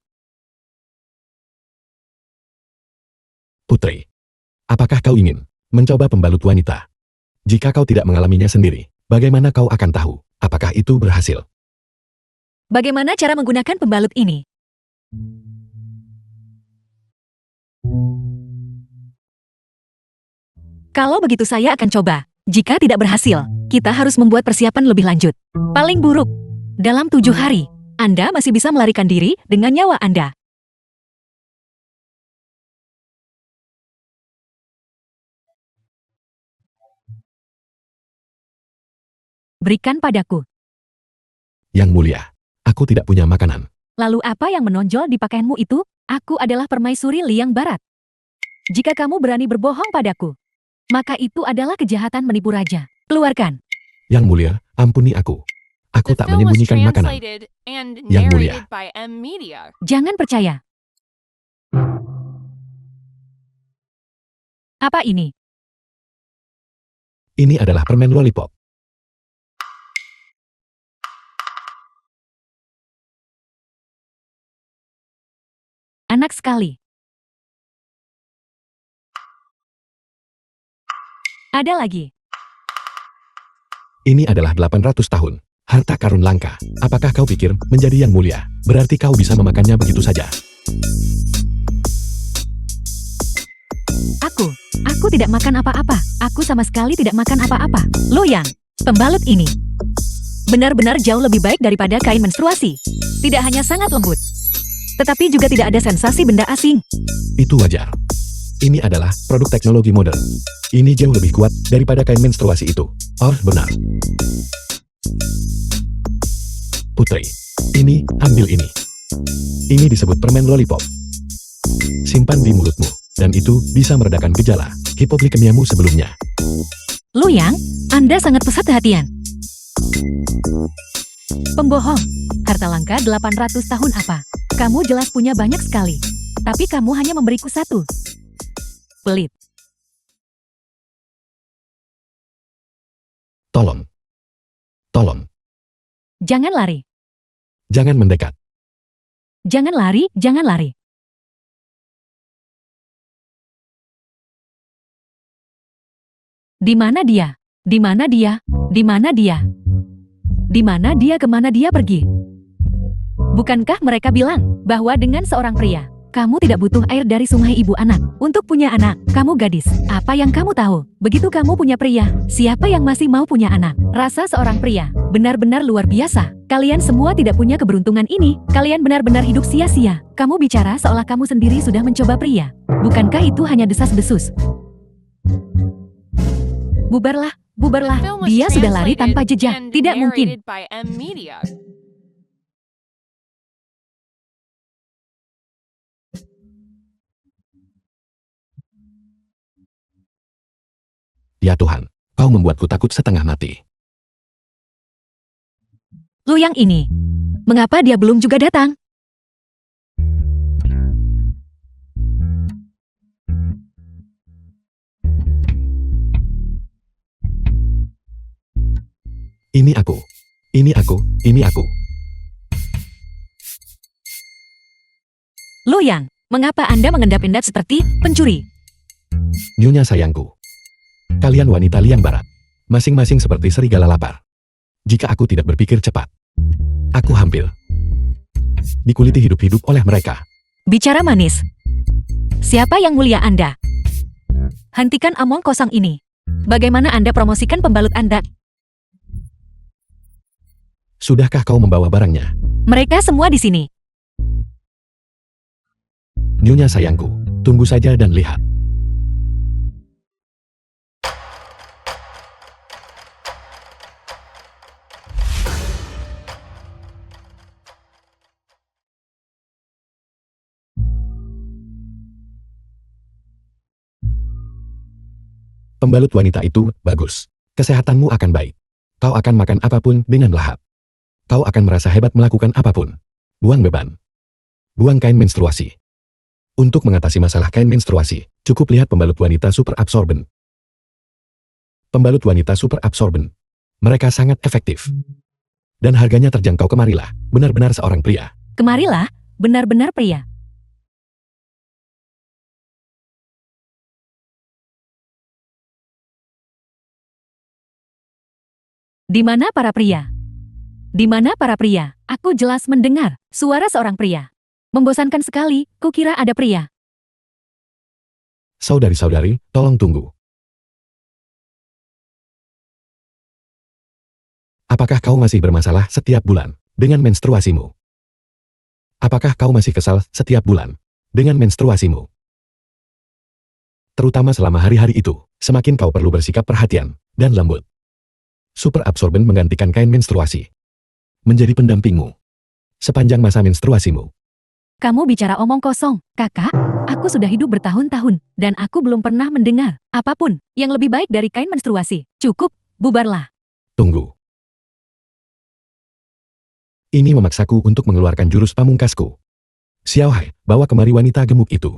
[SPEAKER 2] Putri, apakah kau ingin mencoba pembalut wanita? Jika kau tidak mengalaminya sendiri, bagaimana kau akan tahu apakah itu berhasil?
[SPEAKER 1] Bagaimana cara menggunakan pembalut ini? Kalau begitu saya akan coba. Jika tidak berhasil, kita harus membuat persiapan lebih lanjut. Paling buruk, dalam 7 hari, Anda masih bisa melarikan diri dengan nyawa Anda. Berikan padaku.
[SPEAKER 2] Yang mulia, aku tidak punya makanan.
[SPEAKER 1] Lalu apa yang menonjol di pakaianmu itu? Aku adalah permaisuri Liang Barat. Jika kamu berani berbohong padaku, maka itu adalah kejahatan menipu raja. Keluarkan.
[SPEAKER 2] Yang mulia, ampuni aku. Aku
[SPEAKER 3] The
[SPEAKER 2] tak
[SPEAKER 3] film was
[SPEAKER 2] menyembunyikan makanan.
[SPEAKER 3] translated and
[SPEAKER 2] Yang mulia.
[SPEAKER 3] narrated by M Media.
[SPEAKER 1] Jangan percaya. Apa ini?
[SPEAKER 2] Ini adalah permen lollipop.
[SPEAKER 1] Anak sekali. Ada lagi.
[SPEAKER 2] Ini adalah 800 tahun. Harta karun langka. Apakah kau pikir menjadi yang mulia berarti kau bisa memakannya begitu saja?
[SPEAKER 1] Aku tidak makan apa-apa. Aku sama sekali tidak makan apa-apa. Lo yang, pembalut ini benar-benar jauh lebih baik daripada kain menstruasi. Tidak hanya sangat lembut, tetapi juga tidak ada sensasi benda asing.
[SPEAKER 2] Itu wajar. Ini adalah produk teknologi modern. Ini jauh lebih kuat daripada kain menstruasi itu. Oh, benar. Putri, ambil ini. Ini disebut permen lollipop. Simpan di mulutmu, dan itu bisa meredakan gejala hipoglikemiamu sebelumnya.
[SPEAKER 1] Lu Yang, Anda sangat pesat hatian. Pembohong. Harta langka 800 tahun apa? Kamu jelas punya banyak sekali. Tapi kamu hanya memberiku 1. Pelit.
[SPEAKER 2] Tolong. Tolong.
[SPEAKER 1] Jangan lari.
[SPEAKER 2] Jangan mendekat.
[SPEAKER 1] Jangan lari, jangan lari. Di mana dia? Di mana dia? Di mana dia? Di mana dia? Kemana dia pergi? Bukankah mereka bilang bahwa dengan seorang pria, kamu tidak butuh air dari sungai ibu anak untuk punya anak? Kamu gadis, apa yang kamu tahu? Begitu kamu punya pria, siapa yang masih mau punya anak? Rasa seorang pria benar-benar luar biasa. Kalian semua tidak punya keberuntungan ini. Kalian benar-benar hidup sia-sia. Kamu bicara seolah kamu sendiri sudah mencoba pria. Bukankah itu hanya desas-desus? Bubarlah, bubarlah.
[SPEAKER 3] Film was
[SPEAKER 1] Dia sudah lari
[SPEAKER 3] translated
[SPEAKER 1] tanpa jejak.
[SPEAKER 3] and
[SPEAKER 1] Tidak mungkin.
[SPEAKER 3] narrated by M Media.
[SPEAKER 2] Ya Tuhan, kau membuatku takut setengah mati.
[SPEAKER 1] Lu yang ini. Mengapa dia belum juga datang?
[SPEAKER 2] Ini aku. Ini aku. Ini aku.
[SPEAKER 1] Luyang, mengapa Anda mengendap-endap seperti pencuri?
[SPEAKER 2] Nyonya sayangku. Kalian wanita liang barat. Masing-masing seperti serigala lapar. Jika aku tidak berpikir cepat, aku hampir dikuliti hidup-hidup oleh mereka.
[SPEAKER 1] Bicara manis. Siapa yang mulia Anda? Hentikan omong kosong ini. Bagaimana Anda promosikan pembalut Anda?
[SPEAKER 2] Sudahkah kau membawa barangnya?
[SPEAKER 1] Mereka semua di sini.
[SPEAKER 2] Nyonya sayangku, tunggu saja dan lihat. Pembalut wanita itu bagus. Kesehatanmu akan baik. Kau akan makan apapun dengan lahap. Kau akan merasa hebat melakukan apapun. Buang beban. Buang kain menstruasi. Untuk mengatasi masalah kain menstruasi, cukup lihat pembalut wanita super absorben. Pembalut wanita super absorben. Mereka sangat efektif. Dan harganya terjangkau. Kemarilah, benar-benar seorang pria.
[SPEAKER 1] Kemarilah, benar-benar pria. Di mana para pria? Di mana para pria? Aku jelas mendengar suara seorang pria. Membosankan sekali, kukira ada pria.
[SPEAKER 2] Saudari-saudari, tolong tunggu. Apakah kau masih bermasalah setiap bulan dengan menstruasimu? Apakah kau masih kesal setiap bulan dengan menstruasimu? Terutama selama hari-hari itu, semakin kau perlu bersikap perhatian dan lembut. Super absorben menggantikan kain menstruasi. Menjadi pendampingmu sepanjang masa menstruasimu.
[SPEAKER 1] Kamu bicara omong kosong, kakak. Aku sudah hidup bertahun-tahun, dan aku belum pernah mendengar apapun yang lebih baik dari kain menstruasi. Cukup, bubarlah.
[SPEAKER 2] Tunggu. Ini memaksaku untuk mengeluarkan jurus pamungkasku. Xiaohai, bawa kemari wanita gemuk itu.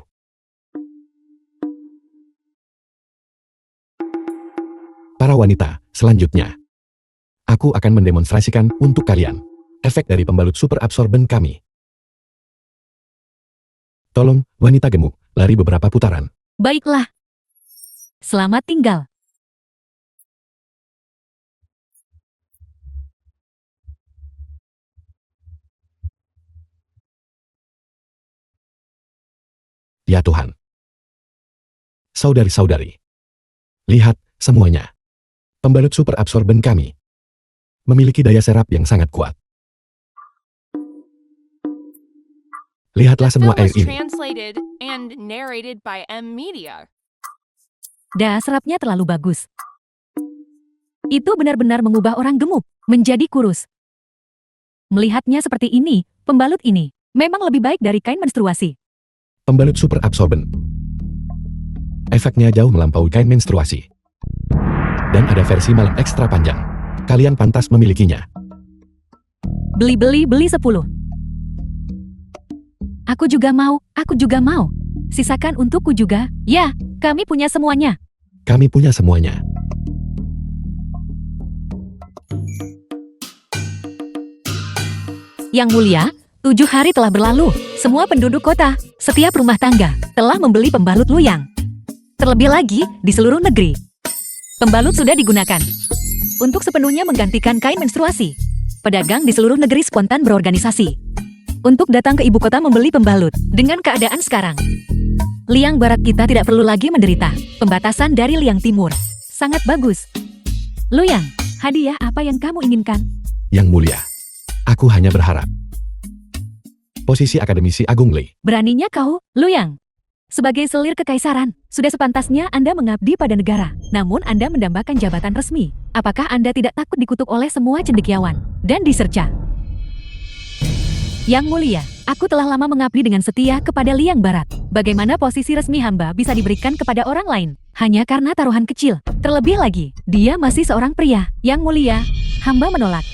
[SPEAKER 2] Para wanita, selanjutnya. Aku akan mendemonstrasikan untuk kalian efek dari pembalut super absorben kami. Tolong, wanita gemuk, lari beberapa putaran.
[SPEAKER 1] Baiklah. Selamat tinggal.
[SPEAKER 2] Ya Tuhan. Saudari-saudari. Lihat, semuanya. Pembalut super absorben kami memiliki daya serap yang sangat kuat. Lihatlah
[SPEAKER 3] The
[SPEAKER 2] semua
[SPEAKER 3] film
[SPEAKER 2] air
[SPEAKER 3] was
[SPEAKER 2] ini.
[SPEAKER 3] translated and narrated by M Media.
[SPEAKER 1] Daya serapnya terlalu bagus. Itu benar-benar mengubah orang gemuk menjadi kurus. Melihatnya seperti ini, pembalut ini memang lebih baik dari kain menstruasi.
[SPEAKER 2] Pembalut super absorben. Efeknya jauh melampaui kain menstruasi. Dan ada versi malam ekstra panjang. Kalian pantas memilikinya.
[SPEAKER 1] Beli 10. Aku juga mau, aku juga mau. Sisakan untukku juga. Ya, kami punya semuanya.
[SPEAKER 2] Kami punya semuanya.
[SPEAKER 1] Yang mulia, 7 hari telah berlalu. Semua penduduk kota, setiap rumah tangga, telah membeli pembalut luyang. Terlebih lagi, di seluruh negeri. Pembalut sudah digunakan untuk sepenuhnya menggantikan kain menstruasi. Pedagang di seluruh negeri spontan berorganisasi untuk datang ke ibu kota membeli pembalut. Dengan keadaan sekarang, liang barat kita tidak perlu lagi menderita pembatasan dari liang timur. Sangat bagus. Luyang, hadiah apa yang kamu inginkan?
[SPEAKER 2] Yang mulia. Aku hanya berharap. Posisi akademisi Agung Lei.
[SPEAKER 1] Beraninya kau, Luyang. Sebagai selir kekaisaran, sudah sepantasnya Anda mengabdi pada negara. Namun Anda mendambakan jabatan resmi. Apakah Anda tidak takut dikutuk oleh semua cendekiawan dan diserca? Yang mulia, aku telah lama mengabdi dengan setia kepada Liang Barat. Bagaimana posisi resmi hamba bisa diberikan kepada orang lain hanya karena taruhan kecil? Terlebih lagi, dia masih seorang pria. Yang mulia, hamba menolak.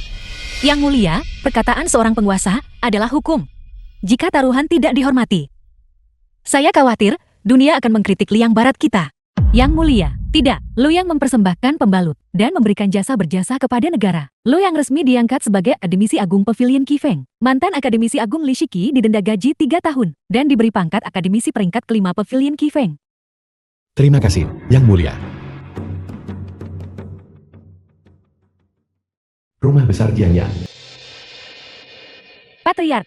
[SPEAKER 1] Yang mulia, perkataan seorang penguasa adalah hukum. Jika taruhan tidak dihormati, saya khawatir dunia akan mengkritik Liang Barat kita. Yang mulia, tidak. Luyang mempersembahkan pembalut dan memberikan jasa berjasa kepada negara. Luyang resmi diangkat sebagai Akademisi Agung Pavilion Qifeng. Mantan Akademisi Agung Li Shiki didenda gaji 3 tahun dan diberi pangkat Akademisi peringkat kelima Pavilion Qifeng.
[SPEAKER 2] Terima kasih, Yang Mulia. Rumah besar Jiangyan.
[SPEAKER 1] Patriark.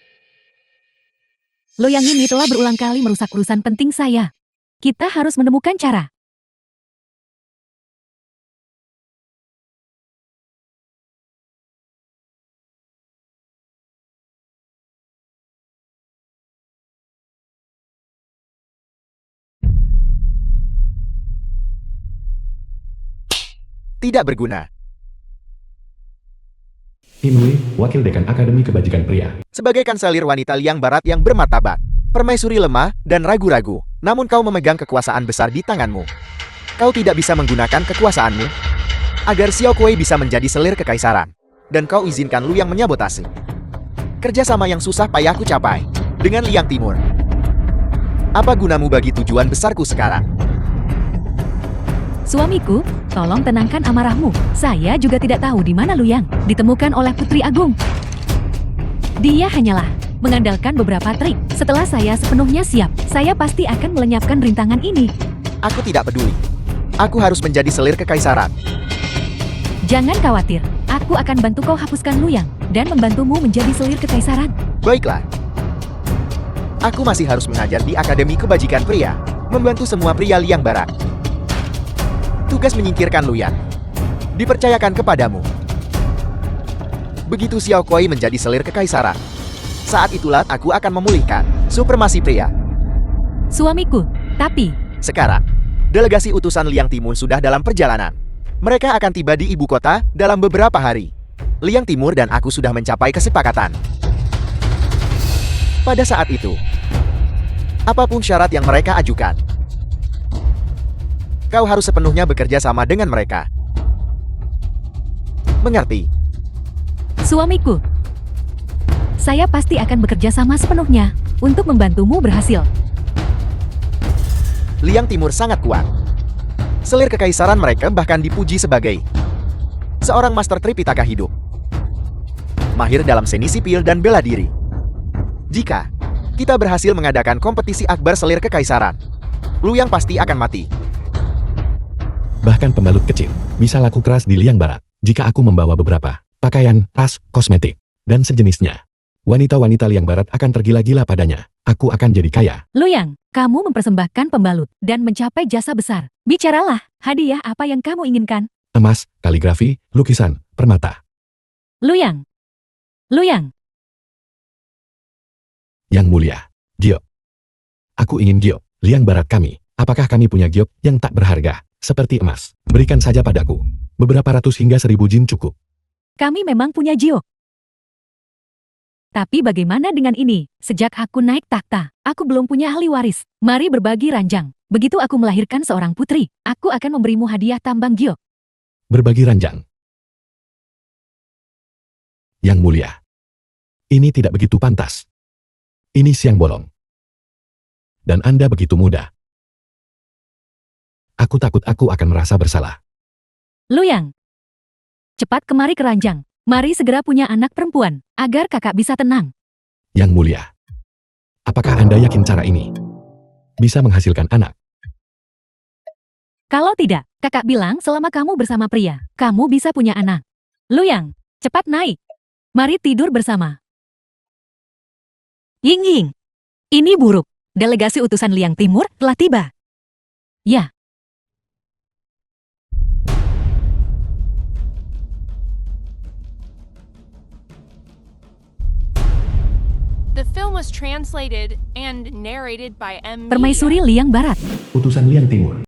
[SPEAKER 1] Luyang ini telah berulang kali merusak urusan penting saya. Kita harus menemukan cara.
[SPEAKER 4] Tidak berguna.
[SPEAKER 2] Inui, Wakil Dekan Akademi Kebajikan Pria.
[SPEAKER 4] Sebagai kanselir wanita Liang Barat yang bermartabat, permaisuri lemah dan ragu-ragu, namun kau memegang kekuasaan besar di tanganmu. Kau tidak bisa menggunakan kekuasaanmu agar Xiao Kuei bisa menjadi selir kekaisaran, dan kau izinkan Luyang menyabotase. Kerjasama yang susah payah ku capai dengan Liang Timur. Apa gunamu bagi tujuan besarku sekarang?
[SPEAKER 1] Suamiku, tolong tenangkan amarahmu. Saya juga tidak tahu di mana Luyang ditemukan oleh Putri Agung. Dia hanyalah mengandalkan beberapa trik. Setelah saya sepenuhnya siap, saya pasti akan melenyapkan rintangan ini.
[SPEAKER 4] Aku tidak peduli. Aku harus menjadi selir kekaisaran.
[SPEAKER 1] Jangan khawatir, aku akan bantu kau hapuskan Luyang dan membantumu menjadi selir kekaisaran.
[SPEAKER 4] Baiklah. Aku masih harus mengajar di Akademi Kebajikan Pria, membantu semua pria Liang Barat. Tugas menyingkirkan Luyang dipercayakan kepadamu. Begitu Xiao Kuei menjadi selir kekaisaran, saat itulah aku akan memulihkan supremasi pria.
[SPEAKER 1] Suamiku, tapi
[SPEAKER 4] Sekarang, delegasi utusan Liang Timur sudah dalam perjalanan. Mereka akan tiba di ibu kota dalam beberapa hari. Liang Timur dan aku sudah mencapai kesepakatan. Pada saat itu, apapun syarat yang mereka ajukan, kau harus sepenuhnya bekerja sama dengan mereka. Mengerti?
[SPEAKER 1] suamiku, saya pasti akan bekerja sama sepenuhnya untuk membantumu berhasil.
[SPEAKER 4] Liang Timur sangat kuat. Selir kekaisaran mereka bahkan dipuji sebagai seorang master Tripitaka hidup. Mahir dalam seni sipil dan bela diri. Jika kita berhasil mengadakan kompetisi akbar selir kekaisaran, Luyang pasti akan mati.
[SPEAKER 2] Bahkan pembalut kecil bisa laku keras di Liang Barat jika aku membawa beberapa pakaian, tas, kosmetik, dan sejenisnya. Wanita-wanita Liang Barat akan tergila-gila padanya. Aku akan jadi kaya.
[SPEAKER 1] Luyang, kamu mempersembahkan pembalut dan mencapai jasa besar. Bicaralah, hadiah apa yang kamu inginkan?
[SPEAKER 2] Emas, kaligrafi, lukisan, permata.
[SPEAKER 1] Luyang. Luyang.
[SPEAKER 2] Yang mulia, giok. Aku ingin giok, Liang Barat kami. Apakah kami punya giok yang tak berharga, seperti emas? Berikan saja padaku. Beberapa ratus hingga 1000 jin cukup.
[SPEAKER 1] Kami memang punya giok. Tapi bagaimana dengan ini? Sejak aku naik takhta, aku belum punya ahli waris. Mari berbagi ranjang. Begitu aku melahirkan seorang putri, aku akan memberimu hadiah tambang giok.
[SPEAKER 2] Berbagi ranjang. Yang mulia, ini tidak begitu pantas. Ini siang bolong. Dan Anda begitu muda. Aku takut aku akan merasa bersalah.
[SPEAKER 1] Luyang. Cepat kemari ke ranjang. Mari segera punya anak perempuan, agar kakak bisa tenang.
[SPEAKER 2] Yang mulia, apakah Anda yakin cara ini bisa menghasilkan anak?
[SPEAKER 1] Kalau tidak, kakak bilang selama kamu bersama pria, kamu bisa punya anak. Luyang, cepat naik. Mari tidur bersama. Ying Ying, ini buruk. Delegasi utusan Liang Timur telah tiba. Ya.
[SPEAKER 3] The film was translated and narrated by M.
[SPEAKER 1] Permaisuri
[SPEAKER 3] Media.
[SPEAKER 1] Liang Barat.
[SPEAKER 2] Utusan Liang Timur.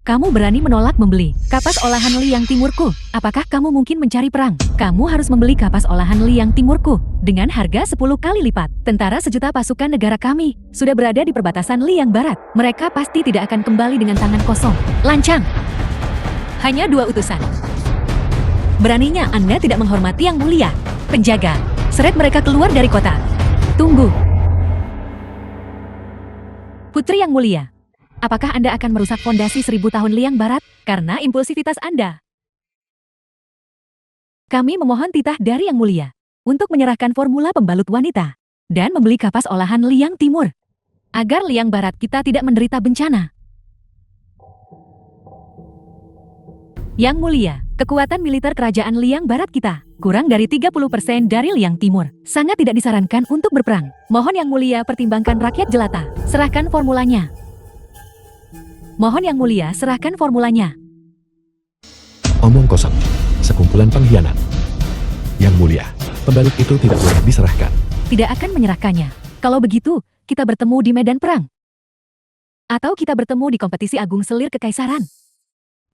[SPEAKER 1] Kamu berani menolak membeli kapas olahan Liang Timurku. Apakah kamu mungkin mencari perang? Kamu harus membeli kapas olahan Liang Timurku dengan harga 10 kali lipat. Tentara sejuta pasukan negara kami sudah berada di perbatasan Liang Barat. Mereka pasti tidak akan kembali dengan tangan kosong. Lancang. Hanya 2 utusan. Beraninya Anda tidak menghormati yang mulia. Penjaga, seret mereka keluar dari kota. Tunggu. Putri yang mulia. Apakah Anda akan merusak fondasi 1000 tahun liang barat karena impulsivitas Anda? Kami memohon titah dari Yang Mulia untuk menyerahkan formula pembalut wanita dan membeli kapas olahan liang timur agar liang barat kita tidak menderita bencana. Yang Mulia, kekuatan militer kerajaan liang barat kita kurang dari 30% dari liang timur. Sangat tidak disarankan untuk berperang. Mohon Yang Mulia pertimbangkan rakyat jelata. Serahkan formulanya. Mohon Yang Mulia serahkan formulanya.
[SPEAKER 2] Omong kosong. Sekumpulan pengkhianat. Yang Mulia, pembalut itu tidak boleh diserahkan.
[SPEAKER 1] Tidak akan menyerahkannya. Kalau begitu, kita bertemu di medan perang. Atau kita bertemu di kompetisi agung selir kekaisaran.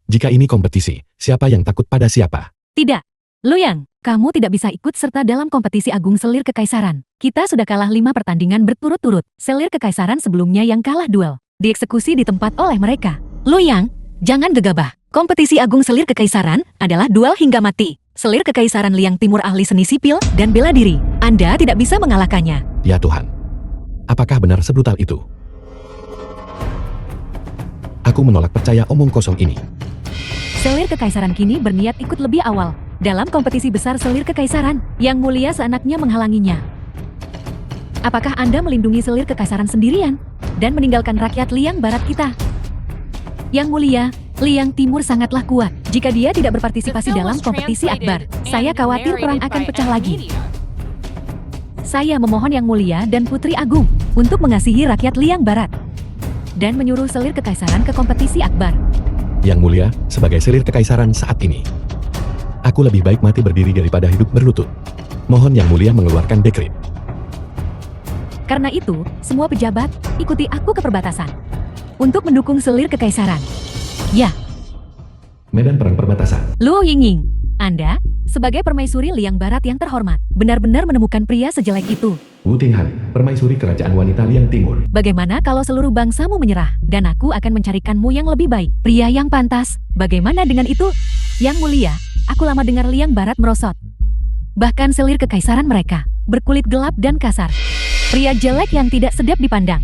[SPEAKER 2] Jika ini kompetisi, siapa yang takut pada siapa?
[SPEAKER 1] Tidak. Luyang, kamu tidak bisa ikut serta dalam kompetisi agung selir kekaisaran. Kita sudah kalah 5 pertandingan berturut-turut. Selir kekaisaran sebelumnya yang kalah duel dieksekusi di tempat oleh mereka. Luyang, jangan gegabah. Kompetisi agung selir kekaisaran adalah duel hingga mati. Selir kekaisaran liang timur ahli seni sipil dan bela diri. Anda tidak bisa mengalahkannya.
[SPEAKER 2] Ya Tuhan. Apakah benar sebrutal itu? Aku menolak percaya omong kosong ini.
[SPEAKER 1] Selir kekaisaran kini berniat ikut lebih awal dalam kompetisi besar selir kekaisaran. Yang Mulia seenaknya menghalanginya. Apakah Anda melindungi selir kekaisaran sendirian dan meninggalkan rakyat liang barat kita? Yang Mulia, liang timur sangatlah kuat. Jika dia tidak berpartisipasi
[SPEAKER 3] The film
[SPEAKER 1] dalam
[SPEAKER 3] was
[SPEAKER 1] kompetisi akbar,
[SPEAKER 3] translated
[SPEAKER 1] saya
[SPEAKER 3] and
[SPEAKER 1] khawatir perang
[SPEAKER 3] narrated
[SPEAKER 1] akan
[SPEAKER 3] by
[SPEAKER 1] pecah
[SPEAKER 3] M
[SPEAKER 1] lagi.
[SPEAKER 3] Media.
[SPEAKER 1] Saya memohon Yang Mulia dan Putri Agung untuk mengasihi rakyat liang barat dan menyuruh selir kekaisaran ke kompetisi akbar.
[SPEAKER 2] Yang Mulia, sebagai selir kekaisaran saat ini, aku lebih baik mati berdiri daripada hidup berlutut. Mohon Yang Mulia mengeluarkan dekret.
[SPEAKER 1] Karena itu, semua pejabat, ikuti aku ke perbatasan untuk mendukung selir kekaisaran. Ya,
[SPEAKER 2] Medan perang perbatasan.
[SPEAKER 1] Luo Yingying, Anda, sebagai permaisuri liang barat yang terhormat, benar-benar menemukan pria sejelek itu.
[SPEAKER 2] Wu Tinghan, permaisuri kerajaan wanita liang timur.
[SPEAKER 1] Bagaimana kalau seluruh bangsamu menyerah, dan aku akan mencarikanmu yang lebih baik, pria yang pantas. Bagaimana dengan itu? Yang Mulia, aku lama dengar liang barat merosot. Bahkan selir kekaisaran mereka, berkulit gelap dan kasar. Pria jelek yang tidak sedap dipandang.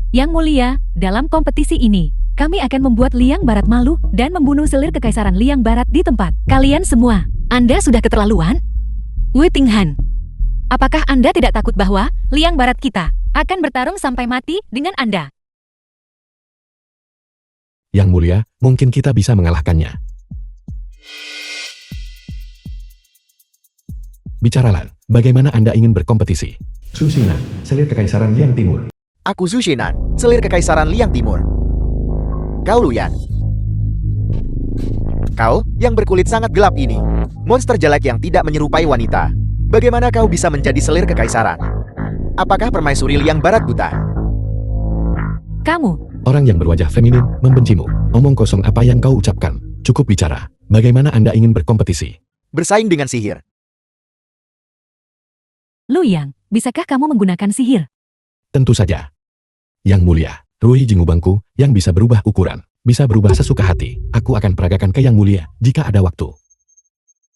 [SPEAKER 1] Yang Mulia, dalam kompetisi ini, kami akan membuat liang barat malu dan membunuh selir kekaisaran liang barat di tempat. Kalian semua, Anda sudah keterlaluan? Wu Tinghan, apakah Anda tidak takut bahwa liang barat kita akan bertarung sampai mati dengan Anda?
[SPEAKER 2] Yang Mulia, mungkin kita bisa mengalahkannya. Bicaralah, bagaimana Anda ingin berkompetisi? Susina, selir kekaisaran liang timur.
[SPEAKER 4] Aku Zhu Xinan, selir kekaisaran liang timur. Kau Luyan. Kau, yang berkulit sangat gelap ini. Monster jelek yang tidak menyerupai wanita. Bagaimana kau bisa menjadi selir kekaisaran? Apakah permaisuri liang barat buta?
[SPEAKER 1] Kamu,
[SPEAKER 2] Orang yang berwajah feminin membencimu. Omong kosong apa yang kau ucapkan. Cukup bicara. Bagaimana Anda ingin berkompetisi?
[SPEAKER 4] Bersaing dengan sihir.
[SPEAKER 1] Luyang, bisakah kamu menggunakan sihir?
[SPEAKER 2] Tentu saja. Yang Mulia, Ruhi Jingubangku, yang bisa berubah ukuran. Bisa berubah sesuka hati. Aku akan peragakan ke Yang Mulia, jika ada waktu.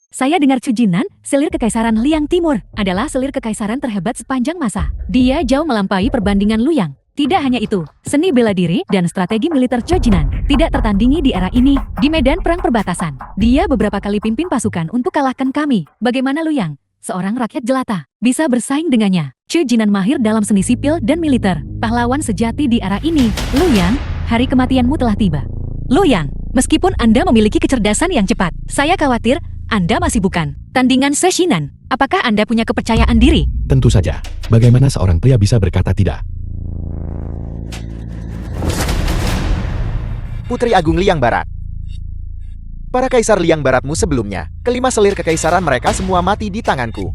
[SPEAKER 1] Saya dengar Chu Jinan, selir kekaisaran Liang Timur, adalah selir kekaisaran terhebat sepanjang masa. Dia jauh melampaui perbandingan Luyang. Tidak hanya itu, seni bela diri dan strategi militer Chu Jinan tidak tertandingi di era ini. Di medan perang perbatasan, dia beberapa kali pimpin pasukan untuk kalahkan kami. Bagaimana Luyang, seorang rakyat jelata, bisa bersaing dengannya? Chu Jinan mahir dalam seni sipil dan militer, pahlawan sejati di era ini. Luyang, hari kematianmu telah tiba. Luyang, meskipun Anda memiliki kecerdasan yang cepat, saya khawatir Anda masih bukan tandingan Seshinan. Apakah Anda punya kepercayaan diri?
[SPEAKER 2] Tentu saja. Bagaimana seorang pria bisa berkata tidak?
[SPEAKER 4] Putri Agung Liang Barat. Para kaisar Liang Baratmu sebelumnya, kelima selir kekaisaran mereka semua mati di tanganku.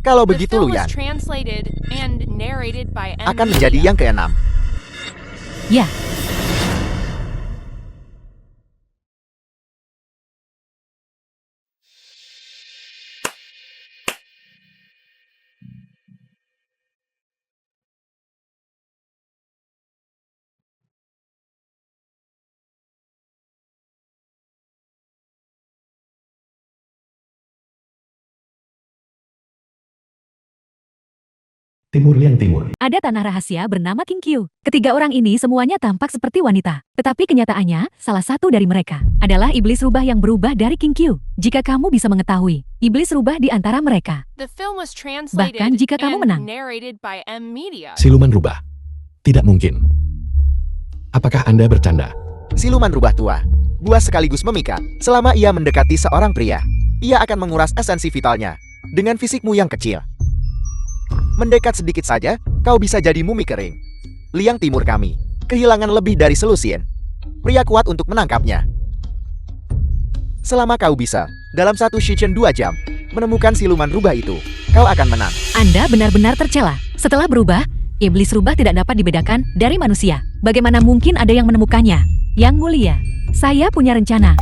[SPEAKER 4] Kalau
[SPEAKER 3] The
[SPEAKER 4] begitu
[SPEAKER 3] film
[SPEAKER 4] Luyan
[SPEAKER 3] was translated and narrated by M
[SPEAKER 4] akan menjadi
[SPEAKER 3] Media.
[SPEAKER 4] yang keenam.
[SPEAKER 1] Ya,
[SPEAKER 2] Timur Liang Timur.
[SPEAKER 1] Ada tanah rahasia bernama King Q. Ketiga orang ini semuanya tampak seperti wanita. Tetapi kenyataannya, salah satu dari mereka adalah iblis rubah yang berubah dari King Q. Jika kamu bisa mengetahui, iblis rubah di antara mereka.
[SPEAKER 3] The film was translated
[SPEAKER 1] Bahkan jika kamu menang.
[SPEAKER 3] and narrated by M Media.
[SPEAKER 2] Siluman rubah. Tidak mungkin. Apakah Anda bercanda?
[SPEAKER 4] Siluman rubah tua. Buas sekaligus memikat. Selama ia mendekati seorang pria, ia akan menguras esensi vitalnya dengan fisikmu yang kecil. Mendekat sedikit saja, kau bisa jadi mumi kering. Liang Timur kami kehilangan lebih dari selusin. Pria kuat untuk menangkapnya. Selama kau bisa, dalam satu session 2 jam, menemukan siluman rubah itu, kau akan menang.
[SPEAKER 1] Anda benar-benar tercela. Setelah berubah, iblis rubah tidak dapat dibedakan dari manusia. Bagaimana mungkin ada yang menemukannya? Yang mulia, saya punya rencana.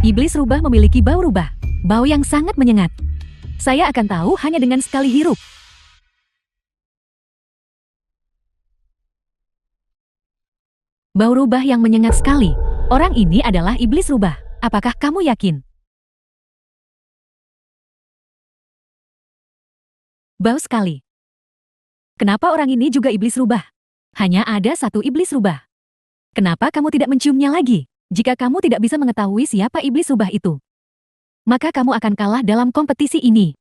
[SPEAKER 1] Iblis rubah memiliki bau rubah. Bau yang sangat menyengat. Saya akan tahu hanya dengan sekali hirup. Bau rubah yang menyengat sekali. Orang ini adalah iblis rubah. Apakah kamu yakin? Bau sekali. Kenapa orang ini juga iblis rubah? Hanya ada satu iblis rubah. Kenapa kamu tidak menciumnya lagi? Jika kamu tidak bisa mengetahui siapa iblis rubah itu, maka kamu akan kalah dalam kompetisi ini.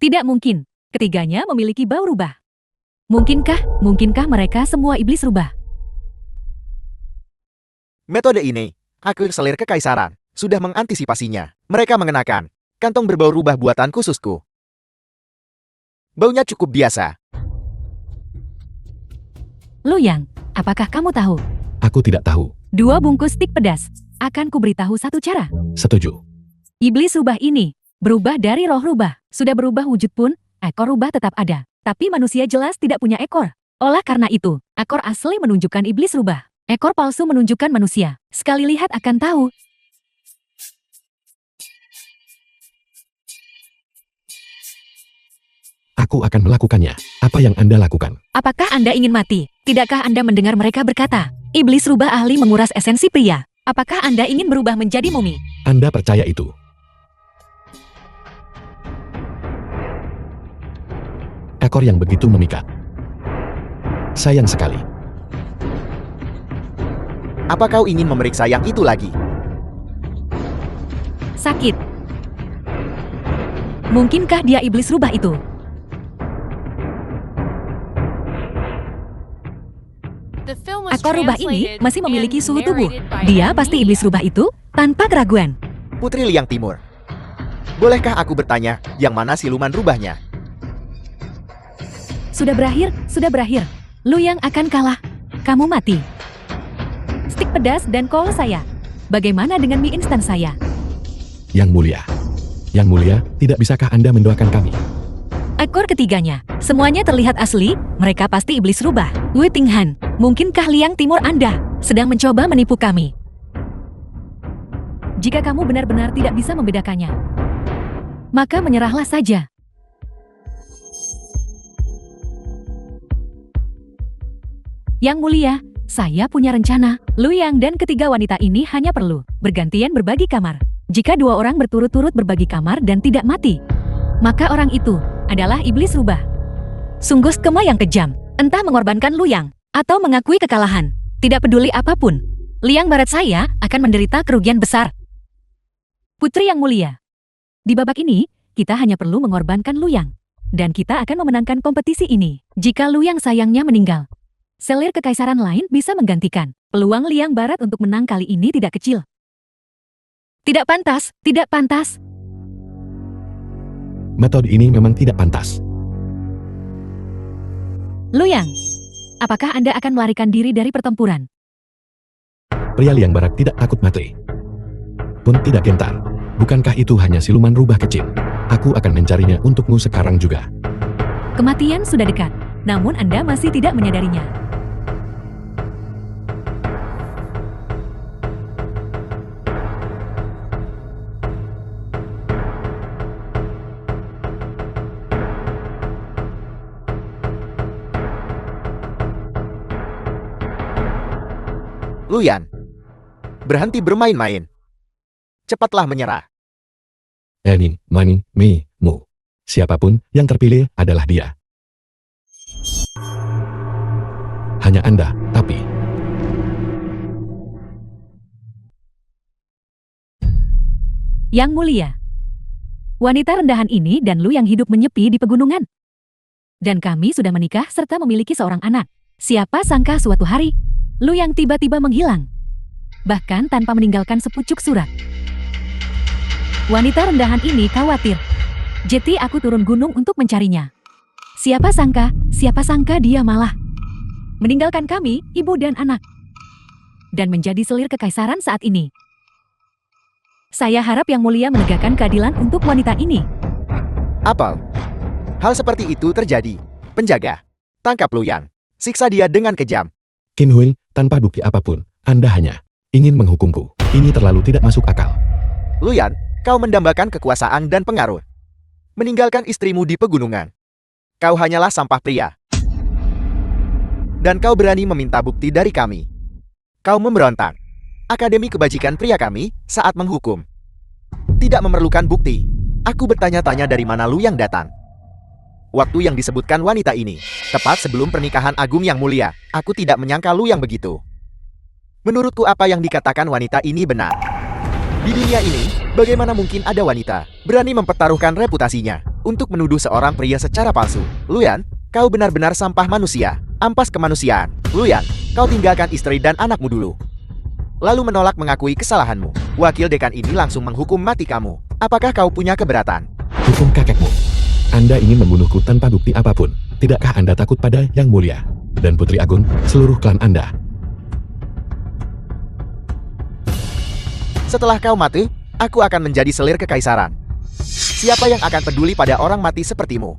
[SPEAKER 1] Tidak mungkin. Ketiganya memiliki bau rubah. Mungkinkah mereka semua iblis rubah?
[SPEAKER 4] Metode ini, aku selir kekaisaran, sudah mengantisipasinya. Mereka mengenakan kantong berbau rubah buatan khususku. Baunya cukup biasa.
[SPEAKER 1] Luyang, apakah kamu tahu?
[SPEAKER 2] Aku tidak tahu.
[SPEAKER 1] 2 bungkus stik pedas. Akan kuberitahu satu cara.
[SPEAKER 2] Setuju.
[SPEAKER 1] Iblis rubah ini berubah dari roh rubah. Sudah berubah wujud pun, ekor rubah tetap ada. Tapi manusia jelas tidak punya ekor. Oleh karena itu, ekor asli menunjukkan iblis rubah. Ekor palsu menunjukkan manusia. Sekali lihat akan tahu.
[SPEAKER 2] Aku akan melakukannya. Apa yang Anda lakukan?
[SPEAKER 1] Apakah Anda ingin mati? Tidakkah Anda mendengar mereka berkata, iblis rubah ahli menguras esensi pria? Apakah Anda ingin berubah menjadi mumi?
[SPEAKER 2] Anda percaya itu? Ekor yang begitu memikat. Sayang sekali.
[SPEAKER 4] Apa kau ingin memeriksa yang itu lagi?
[SPEAKER 1] Sakit. Mungkinkah dia iblis rubah itu?
[SPEAKER 3] The film was
[SPEAKER 1] Ekor rubah ini
[SPEAKER 3] translated
[SPEAKER 1] masih memiliki
[SPEAKER 3] and
[SPEAKER 1] suhu tubuh.
[SPEAKER 3] narrated by
[SPEAKER 1] Dia
[SPEAKER 3] M
[SPEAKER 1] pasti
[SPEAKER 3] Media.
[SPEAKER 1] iblis rubah itu tanpa keraguan.
[SPEAKER 4] Putri Liang Timur. Bolehkah aku bertanya, yang mana siluman rubahnya?
[SPEAKER 1] Sudah berakhir, sudah berakhir. Luyang akan kalah. Kamu mati. Stik pedas dan kol saya. Bagaimana dengan mie instan saya?
[SPEAKER 2] Yang mulia. Yang mulia, tidak bisakah Anda mendoakan kami?
[SPEAKER 1] Ekor ketiganya, semuanya terlihat asli, mereka pasti iblis rubah. Wu Tinghan, mungkinkah Liang Timur Anda sedang mencoba menipu kami? Jika kamu benar-benar tidak bisa membedakannya, maka menyerahlah saja. Yang mulia, saya punya rencana. Luyang dan ketiga wanita ini hanya perlu bergantian berbagi kamar. Jika 2 orang berturut-turut berbagi kamar dan tidak mati, maka orang itu adalah iblis rubah. Sungguh skema yang kejam. Entah mengorbankan Luyang atau mengakui kekalahan. Tidak peduli apapun, Liang Barat saya akan menderita kerugian besar. Putri yang mulia, di babak ini, kita hanya perlu mengorbankan Luyang. Dan kita akan memenangkan kompetisi ini. Jika Luyang sayangnya meninggal, selir kekaisaran lain bisa menggantikan. Peluang Liang Barat untuk menang kali ini tidak kecil. Tidak pantas, tidak pantas.
[SPEAKER 2] Metode ini memang tidak pantas.
[SPEAKER 1] Luyang, apakah Anda akan melarikan diri dari pertempuran?
[SPEAKER 2] Pria Liang Barat tidak takut mati. Pun tidak gentar. Bukankah itu hanya siluman rubah kecil? Aku akan mencarinya untukmu sekarang juga.
[SPEAKER 1] Kematian sudah dekat, namun Anda masih tidak menyadarinya.
[SPEAKER 4] Luyan, berhenti bermain-main. Cepatlah menyerah.
[SPEAKER 2] Ening, mani, mi, mu. Siapapun yang terpilih adalah dia. Hanya Anda, tapi...
[SPEAKER 1] Yang mulia. Wanita rendahan ini dan Lu yang hidup menyepi di pegunungan. Dan kami sudah menikah serta memiliki seorang anak. Siapa sangka suatu hari, Lu yang tiba-tiba menghilang. Bahkan tanpa meninggalkan sepucuk surat. Wanita rendahan ini khawatir. Jadi aku turun gunung untuk mencarinya. Siapa sangka dia malah meninggalkan kami, ibu dan anak. Dan menjadi selir kekaisaran saat ini. Saya harap Yang Mulia menegakkan keadilan untuk wanita ini.
[SPEAKER 4] Apel. Hal seperti itu terjadi. Penjaga. Tangkap Luyan. Siksa dia dengan kejam.
[SPEAKER 2] Qin Hui, tanpa bukti apapun, Anda hanya ingin menghukumku. Ini terlalu tidak masuk akal.
[SPEAKER 4] Luyan, kau mendambakan kekuasaan dan pengaruh. Meninggalkan istrimu di pegunungan. Kau hanyalah sampah pria. Dan kau berani meminta bukti dari kami. Kau memberontak. Akademi Kebajikan Pria kami saat menghukum. Tidak memerlukan bukti. Aku bertanya-tanya dari mana Lu yang datang. Waktu yang disebutkan wanita ini, tepat sebelum pernikahan Agung Yang Mulia, aku tidak menyangka Lu yang begitu. Menurutku apa yang dikatakan wanita ini benar. Di dunia ini, bagaimana mungkin ada wanita berani mempertaruhkan reputasinya untuk menuduh seorang pria secara palsu? Luyan, kau benar-benar sampah manusia, ampas kemanusiaan. Luyan, kau tinggalkan istri dan anakmu dulu. Lalu menolak mengakui kesalahanmu. Wakil dekan ini langsung menghukum mati kamu. Apakah kau punya keberatan?
[SPEAKER 2] Hukum kakekmu. Anda ingin membunuhku tanpa bukti apapun. Tidakkah Anda takut pada Yang Mulia dan Putri Agung, seluruh klan Anda?
[SPEAKER 4] Setelah kau mati, aku akan menjadi selir kekaisaran. Siapa yang akan peduli pada orang mati sepertimu?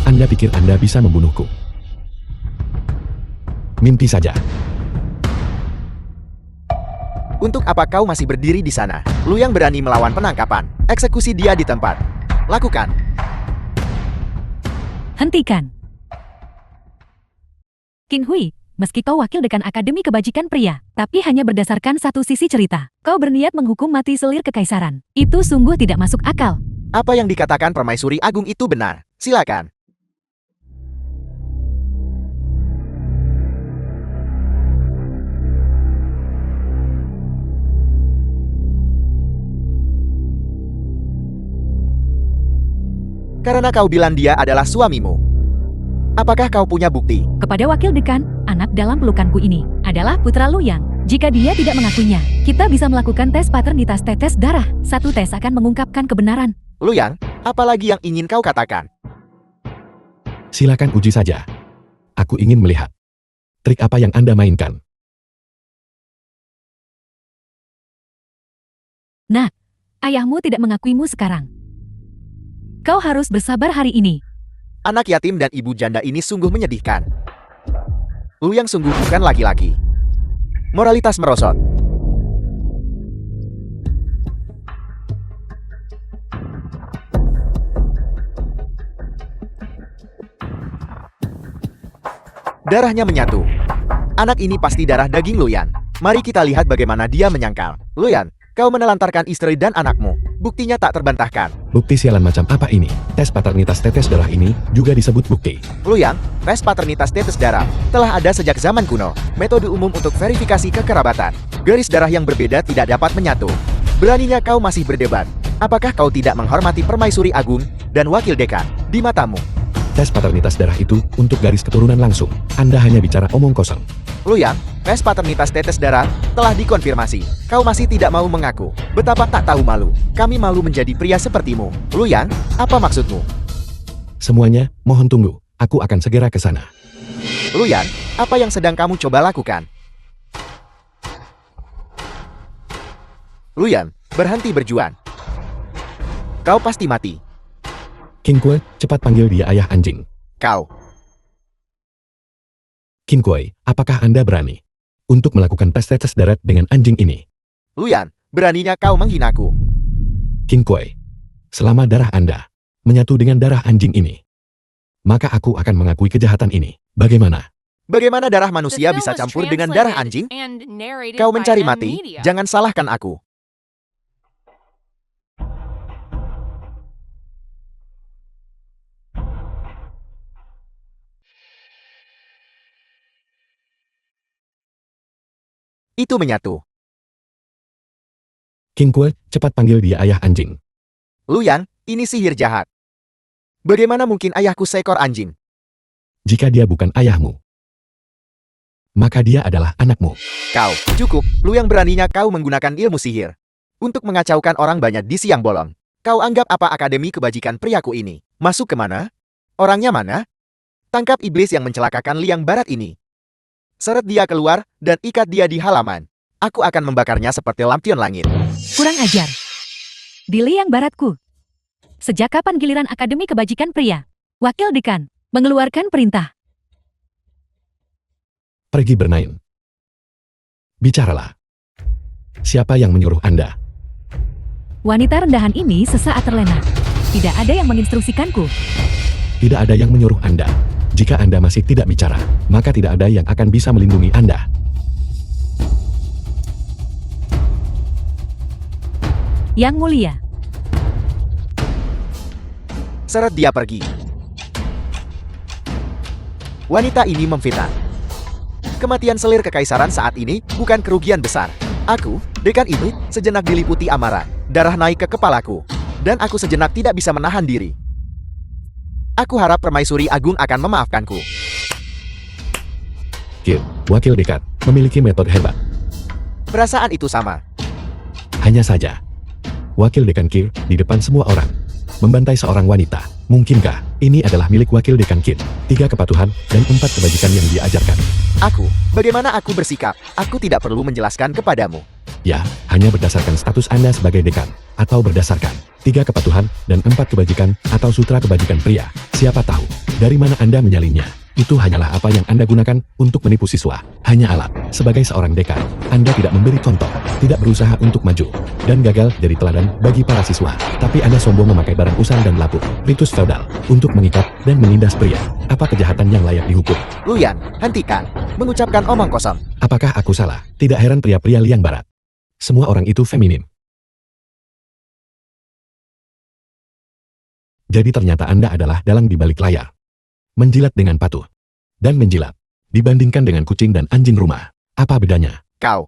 [SPEAKER 2] Anda pikir Anda bisa membunuhku? Mimpi saja.
[SPEAKER 4] Untuk apa kau masih berdiri di sana? Lu yang berani melawan penangkapan. Eksekusi dia di tempat. Lakukan.
[SPEAKER 1] Hentikan. Qin Hui, meski kau wakil dekan Akademi Kebajikan Pria, tapi hanya berdasarkan satu sisi cerita. Kau berniat menghukum mati selir kekaisaran. Itu sungguh tidak masuk akal.
[SPEAKER 4] Apa yang dikatakan Permaisuri Agung itu benar. Silakan. Karena kau bilang dia adalah suamimu. Apakah kau punya bukti?
[SPEAKER 1] Kepada wakil dekan, anak dalam pelukanku ini adalah putra Luyang. Jika dia tidak mengakuinya, kita bisa melakukan tes paternitas tetes darah. Satu tes akan mengungkapkan kebenaran.
[SPEAKER 4] Luyang, apalagi yang ingin kau katakan?
[SPEAKER 2] Silakan uji saja. Aku ingin melihat trik apa yang Anda mainkan.
[SPEAKER 1] Nah, ayahmu tidak mengakuimu sekarang. Kau harus bersabar hari ini.
[SPEAKER 4] Anak yatim dan ibu janda ini sungguh menyedihkan. Luyang sungguh bukan laki-laki. Moralitas merosot. Darahnya menyatu. Anak ini pasti darah daging Luyan. Mari kita lihat bagaimana dia menyangkal. Luyan, kau menelantarkan istri dan anakmu. Buktinya tak terbantahkan.
[SPEAKER 2] Bukti sialan macam apa ini? Tes paternitas tetes darah ini juga disebut bukti.
[SPEAKER 4] Luyang, tes paternitas tetes darah telah ada sejak zaman kuno. Metode umum untuk verifikasi kekerabatan. Garis darah yang berbeda tidak dapat menyatu. Beraninya kau masih berdebat. Apakah kau tidak menghormati Permaisuri Agung dan Wakil Dekan di matamu?
[SPEAKER 2] Tes paternitas darah itu untuk garis keturunan langsung. Anda hanya bicara omong kosong.
[SPEAKER 4] Luyang, tes paternitas tetes darah telah dikonfirmasi. Kau masih tidak mau mengaku. Betapa tak tahu malu. Kami malu menjadi pria sepertimu. Luyang, apa maksudmu?
[SPEAKER 2] Semuanya, mohon tunggu. Aku akan segera ke sana.
[SPEAKER 4] Luyang, apa yang sedang kamu coba lakukan? Luyang, berhenti berjuang. Kau pasti mati.
[SPEAKER 2] Qin Kuei, cepat panggil dia ayah anjing.
[SPEAKER 4] Kau.
[SPEAKER 2] Qin Kuei, apakah Anda berani untuk melakukan tes tetes darah dengan anjing ini?
[SPEAKER 4] Luyan, beraninya kau menghinaku.
[SPEAKER 2] Qin Kuei, selama darah Anda menyatu dengan darah anjing ini, maka aku akan mengakui kejahatan ini. Bagaimana?
[SPEAKER 4] Bagaimana darah
[SPEAKER 3] The
[SPEAKER 4] manusia
[SPEAKER 3] film
[SPEAKER 4] bisa
[SPEAKER 3] was
[SPEAKER 4] campur dengan darah
[SPEAKER 3] translated
[SPEAKER 4] anjing?
[SPEAKER 3] and narrated
[SPEAKER 4] Kau
[SPEAKER 3] by
[SPEAKER 4] mencari
[SPEAKER 3] M
[SPEAKER 4] mati,
[SPEAKER 3] Media.
[SPEAKER 4] jangan salahkan aku. itu menyatu.
[SPEAKER 2] King Kue, cepat panggil dia ayah anjing.
[SPEAKER 4] Luyan, ini sihir jahat. Bagaimana mungkin ayahku seekor anjing?
[SPEAKER 2] Jika dia bukan ayahmu, maka dia adalah anakmu.
[SPEAKER 4] Kau, cukup, Luyang, beraninya kau menggunakan ilmu sihir untuk mengacaukan orang banyak di siang bolong. Kau anggap apa Akademi Kebajikan Priaku ini? Masuk kemana? Orangnya mana? Tangkap iblis yang mencelakakan Liang Barat ini. Seret dia keluar dan ikat dia di halaman. Aku akan membakarnya seperti lampion langit.
[SPEAKER 1] Kurang ajar. Di Liang Baratku. Sejak kapan giliran Akademi Kebajikan Pria? Wakil Dekan mengeluarkan perintah.
[SPEAKER 2] Pergi bermain. Bicaralah. Siapa yang menyuruh Anda?
[SPEAKER 1] Wanita rendahan ini sesaat terlena. Tidak ada yang menginstruksikanku.
[SPEAKER 2] Tidak ada yang menyuruh Anda. Jika Anda masih tidak bicara, maka tidak ada yang akan bisa melindungi Anda.
[SPEAKER 1] Yang mulia.
[SPEAKER 4] Seret dia pergi. Wanita ini memfitnah. Kematian selir kekaisaran saat ini bukan kerugian besar. Aku, dekan itu, sejenak diliputi amarah. Darah naik ke kepalaku. Dan aku sejenak tidak bisa menahan diri. Aku harap Permaisuri Agung akan memaafkanku.
[SPEAKER 2] Kir, wakil dekat, memiliki metode hebat.
[SPEAKER 4] Perasaan itu sama.
[SPEAKER 2] Hanya saja, wakil dekan Kir di depan semua orang membantai seorang wanita. Mungkinkah ini adalah milik wakil dekan Kir? 3 kepatuhan dan 4 kebajikan yang diajarkan.
[SPEAKER 4] Aku, bagaimana aku bersikap? Aku tidak perlu menjelaskan kepadamu.
[SPEAKER 2] Ya, hanya berdasarkan status Anda sebagai dekan, atau berdasarkan 3 kepatuhan dan 4 kebajikan atau sutra kebajikan pria. Siapa tahu, dari mana Anda menyalinnya. Itu hanyalah apa yang Anda gunakan untuk menipu siswa. Hanya alat. Sebagai seorang dekan, Anda tidak memberi contoh, tidak berusaha untuk maju, dan gagal jadi teladan bagi para siswa. Tapi Anda sombong memakai barang usang dan lapuk, ritus feodal, untuk mengikat dan menindas pria. Apa kejahatan yang layak dihukum?
[SPEAKER 4] Luyan, hentikan. Mengucapkan omong kosong.
[SPEAKER 2] Apakah aku salah? Tidak heran pria-pria Liang Barat. Semua orang itu feminim. Jadi ternyata Anda adalah dalang di balik layar. Menjilat dengan patuh. Dan menjilat. Dibandingkan dengan kucing dan anjing rumah. Apa bedanya?
[SPEAKER 4] Kau.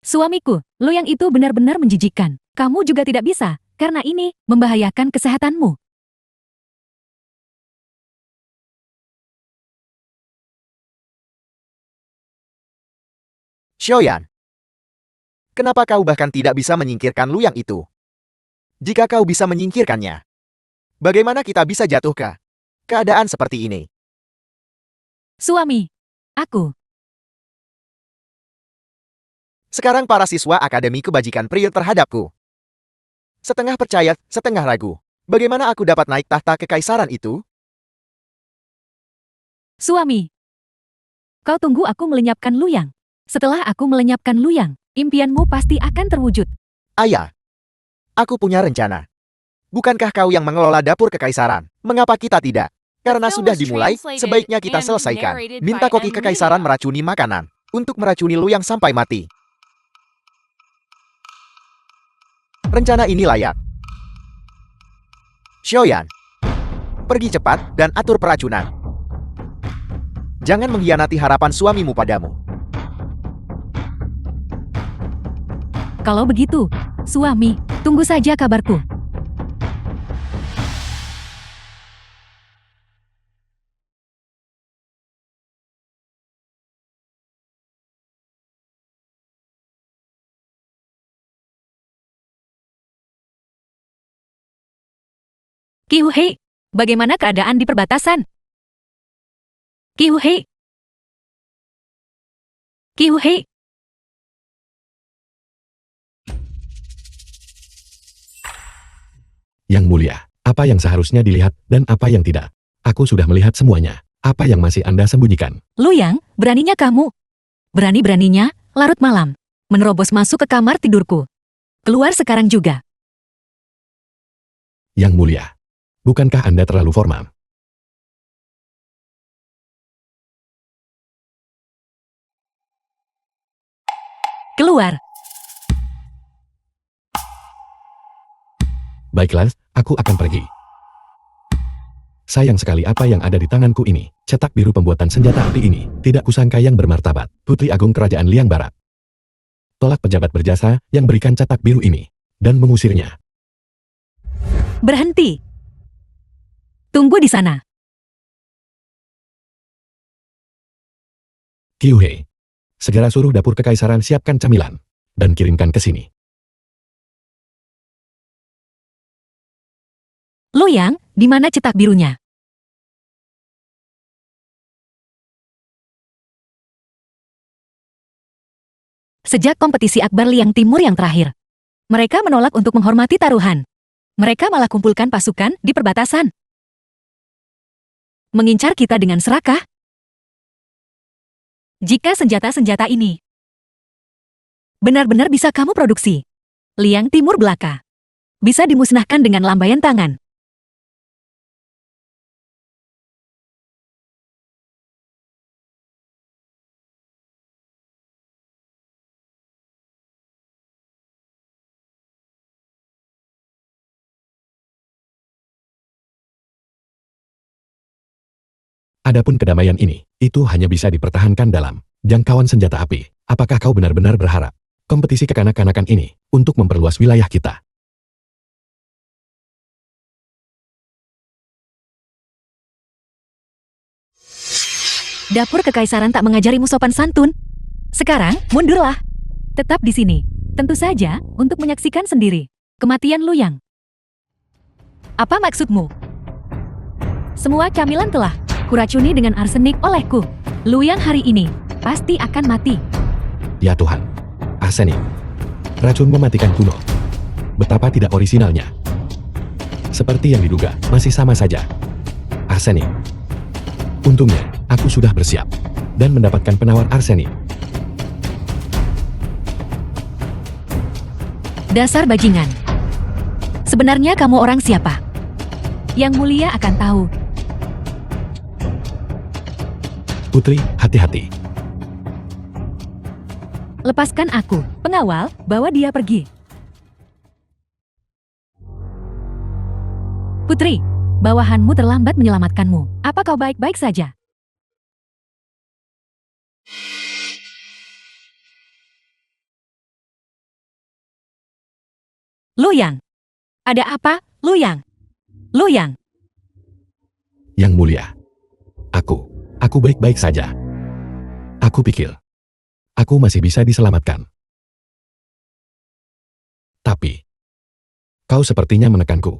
[SPEAKER 1] Suamiku, Luyang itu benar-benar menjijikkan. Kamu juga tidak bisa, karena ini membahayakan kesehatanmu.
[SPEAKER 4] Xiaoyan. Kenapa kau bahkan tidak bisa menyingkirkan Luyang itu? Jika kau bisa menyingkirkannya, bagaimana kita bisa jatuh ke keadaan seperti ini?
[SPEAKER 1] Suami, aku.
[SPEAKER 4] Sekarang para siswa Akademi Kebajikan Pria terhadapku. Setengah percaya, setengah ragu. Bagaimana aku dapat naik tahta kekaisaran itu?
[SPEAKER 1] Suami. Kau tunggu aku melenyapkan Luyang. Setelah aku melenyapkan Luyang, impianmu pasti akan terwujud.
[SPEAKER 4] Ayah. Aku punya rencana. Bukankah kau yang mengelola dapur kekaisaran? Mengapa kita tidak? Karena sudah dimulai, sebaiknya kita selesaikan. Minta koki kekaisaran meracuni makanan. Untuk meracuni Luyang sampai mati. Rencana ini layak. Xiaoyan. Pergi cepat dan atur peracunan. Jangan mengkhianati harapan suamimu padamu.
[SPEAKER 1] Kalau begitu, suami, tunggu saja kabarku. Qiu Hei, bagaimana keadaan di perbatasan? Qiu Hei. Qiu Hei.
[SPEAKER 2] Yang mulia, apa yang seharusnya dilihat dan apa yang tidak? Aku sudah melihat semuanya. Apa yang masih Anda sembunyikan?
[SPEAKER 1] Luyang, beraninya kamu. Berani-beraninya, larut malam, menerobos masuk ke kamar tidurku. Keluar sekarang juga.
[SPEAKER 2] Yang mulia, bukankah Anda terlalu formal?
[SPEAKER 1] Keluar.
[SPEAKER 2] Baiklah, aku akan pergi. Sayang sekali apa yang ada di tanganku ini. Cetak biru pembuatan senjata api ini. Tidak kusangka yang bermartabat. Putri Agung Kerajaan Liang Barat. Tolak pejabat berjasa yang berikan cetak biru ini. Dan mengusirnya.
[SPEAKER 1] Berhenti. Tunggu di sana.
[SPEAKER 2] Qiu Hei. Segera suruh dapur kekaisaran siapkan camilan. Dan kirimkan ke sini.
[SPEAKER 1] Luoyang, di mana cetak birunya? Sejak kompetisi Akbar Liang Timur yang terakhir, mereka menolak untuk menghormati taruhan. Mereka malah kumpulkan pasukan di perbatasan. Mengincar kita dengan serakah. Jika senjata-senjata ini benar-benar bisa kamu produksi, Liang Timur belaka bisa dimusnahkan dengan lambaian tangan.
[SPEAKER 2] Adapun kedamaian ini, itu hanya bisa dipertahankan dalam jangkauan senjata api. Apakah kau benar-benar berharap kompetisi kekanak-kanakan ini untuk memperluas wilayah kita?
[SPEAKER 1] Dapur kekaisaran tak mengajarimu sopan santun. Sekarang, mundurlah. Tetap di sini. Tentu saja, untuk menyaksikan sendiri kematian Luoyang. Apa maksudmu? Semua camilan telah kuracuni dengan arsenik olehku. Luoyang hari ini pasti akan mati.
[SPEAKER 2] Ya Tuhan. Arsenik. Racun mematikan kuno. Betapa tidak orisinalnya. Seperti yang diduga, masih sama saja. Arsenik. Untungnya, aku sudah bersiap. Dan mendapatkan penawar arsenik.
[SPEAKER 1] Dasar bajingan. Sebenarnya kamu orang siapa? Yang mulia akan tahu.
[SPEAKER 2] Putri, hati-hati.
[SPEAKER 1] Lepaskan aku, pengawal, bawa dia pergi. Putri, bawahanmu terlambat menyelamatkanmu. Apa kau baik-baik saja? Luoyang. Ada apa, Luoyang? Luoyang.
[SPEAKER 2] Yang mulia. Aku baik-baik saja. Aku pikir, aku masih bisa diselamatkan. Tapi, kau sepertinya menekanku.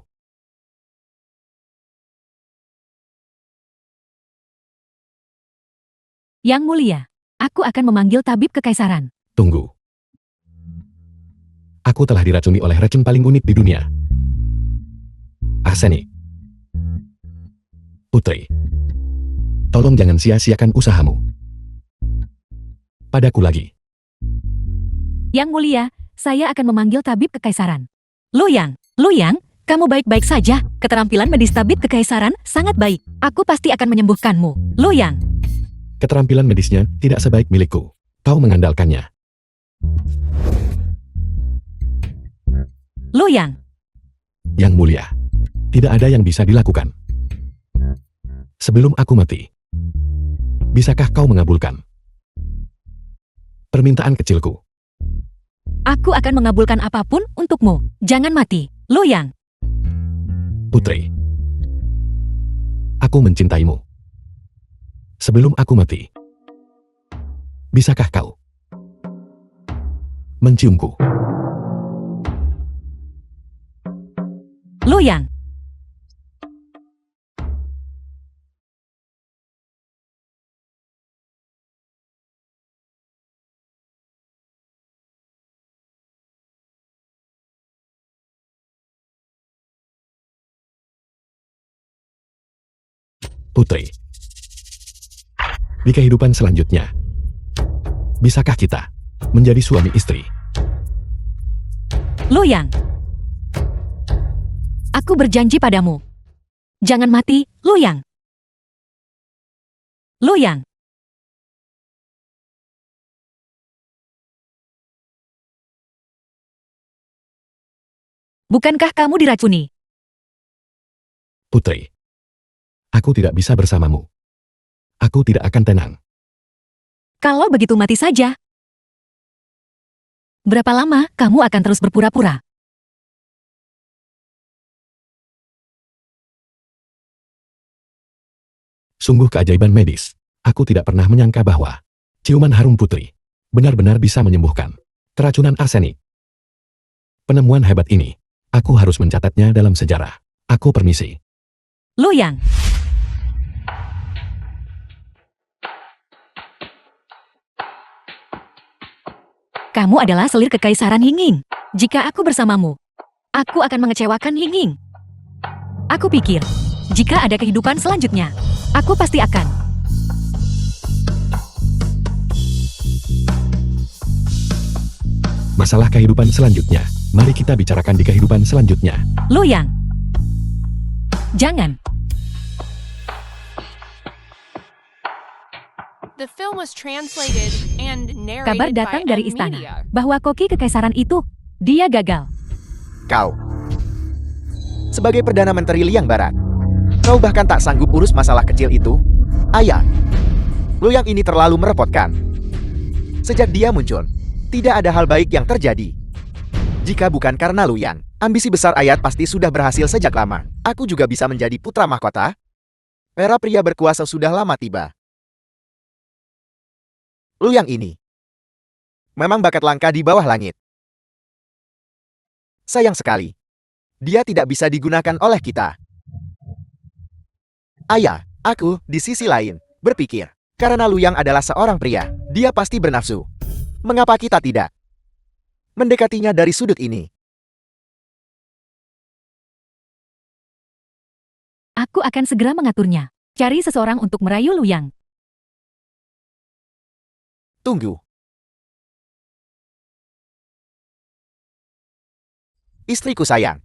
[SPEAKER 1] Yang mulia, aku akan memanggil tabib kekaisaran.
[SPEAKER 2] Tunggu. Aku telah diracuni oleh racun paling unik di dunia. Arsenik. Putri. Tolong jangan sia-siakan usahamu. Padaku lagi.
[SPEAKER 1] Yang mulia, saya akan memanggil tabib kekaisaran. Luoyang, kamu baik-baik saja. Keterampilan medis tabib kekaisaran sangat baik. Aku pasti akan menyembuhkanmu. Luoyang.
[SPEAKER 2] Keterampilan medisnya tidak sebaik milikku. Kau mengandalkannya.
[SPEAKER 1] Luoyang.
[SPEAKER 2] Yang mulia. Tidak ada yang bisa dilakukan. Sebelum aku mati. Bisakah kau mengabulkan permintaan kecilku?
[SPEAKER 1] Aku akan mengabulkan apapun untukmu. Jangan mati, Luoyang.
[SPEAKER 2] Putri. Aku mencintaimu. Sebelum aku mati. Bisakah kau menciumku?
[SPEAKER 1] Luoyang.
[SPEAKER 2] Putri. Di kehidupan selanjutnya, bisakah kita menjadi suami istri?
[SPEAKER 1] Luoyang. Aku berjanji padamu. Jangan mati, Luoyang. Luoyang. Bukankah kamu diracuni?
[SPEAKER 2] Putri. Aku tidak bisa bersamamu. Aku tidak akan tenang.
[SPEAKER 1] Kalau begitu mati saja. Berapa lama kamu akan terus berpura-pura?
[SPEAKER 2] Sungguh keajaiban medis. Aku tidak pernah menyangka bahwa ciuman harum putri benar-benar bisa menyembuhkan keracunan arsenik. Penemuan hebat ini, aku harus mencatatnya dalam sejarah. Aku permisi.
[SPEAKER 1] Luyang. Kamu adalah selir kekaisaran Yingying. Jika aku bersamamu, aku akan mengecewakan Yingying. Aku pikir, jika ada kehidupan selanjutnya, aku pasti akan.
[SPEAKER 2] Masalah kehidupan selanjutnya. Mari kita bicarakan di kehidupan selanjutnya.
[SPEAKER 1] Luyang. Jangan.
[SPEAKER 3] The film was translated and
[SPEAKER 1] Kabar
[SPEAKER 3] narrated by
[SPEAKER 1] datang dari
[SPEAKER 3] M
[SPEAKER 1] istana
[SPEAKER 3] Media.
[SPEAKER 1] bahwa koki kekaisaran itu, dia gagal.
[SPEAKER 4] Kau. Sebagai Perdana Menteri Liang Barat, kau bahkan tak sanggup urus masalah kecil itu? Ayah, Luyang ini terlalu merepotkan. Sejak dia muncul, tidak ada hal baik yang terjadi. Jika bukan karena Luyang, ambisi besar Ayat pasti sudah berhasil sejak lama. Aku juga bisa menjadi putra mahkota. Era pria berkuasa sudah lama tiba. Luyang ini memang bakat langka di bawah langit. Sayang sekali, dia tidak bisa digunakan oleh kita. Ayah, aku, di sisi lain, berpikir, karena Luyang adalah seorang pria, dia pasti bernafsu. Mengapa kita tidak mendekatinya dari sudut ini?
[SPEAKER 1] Aku akan segera mengaturnya. Cari seseorang untuk merayu Luyang.
[SPEAKER 4] Tunggu. Istriku sayang.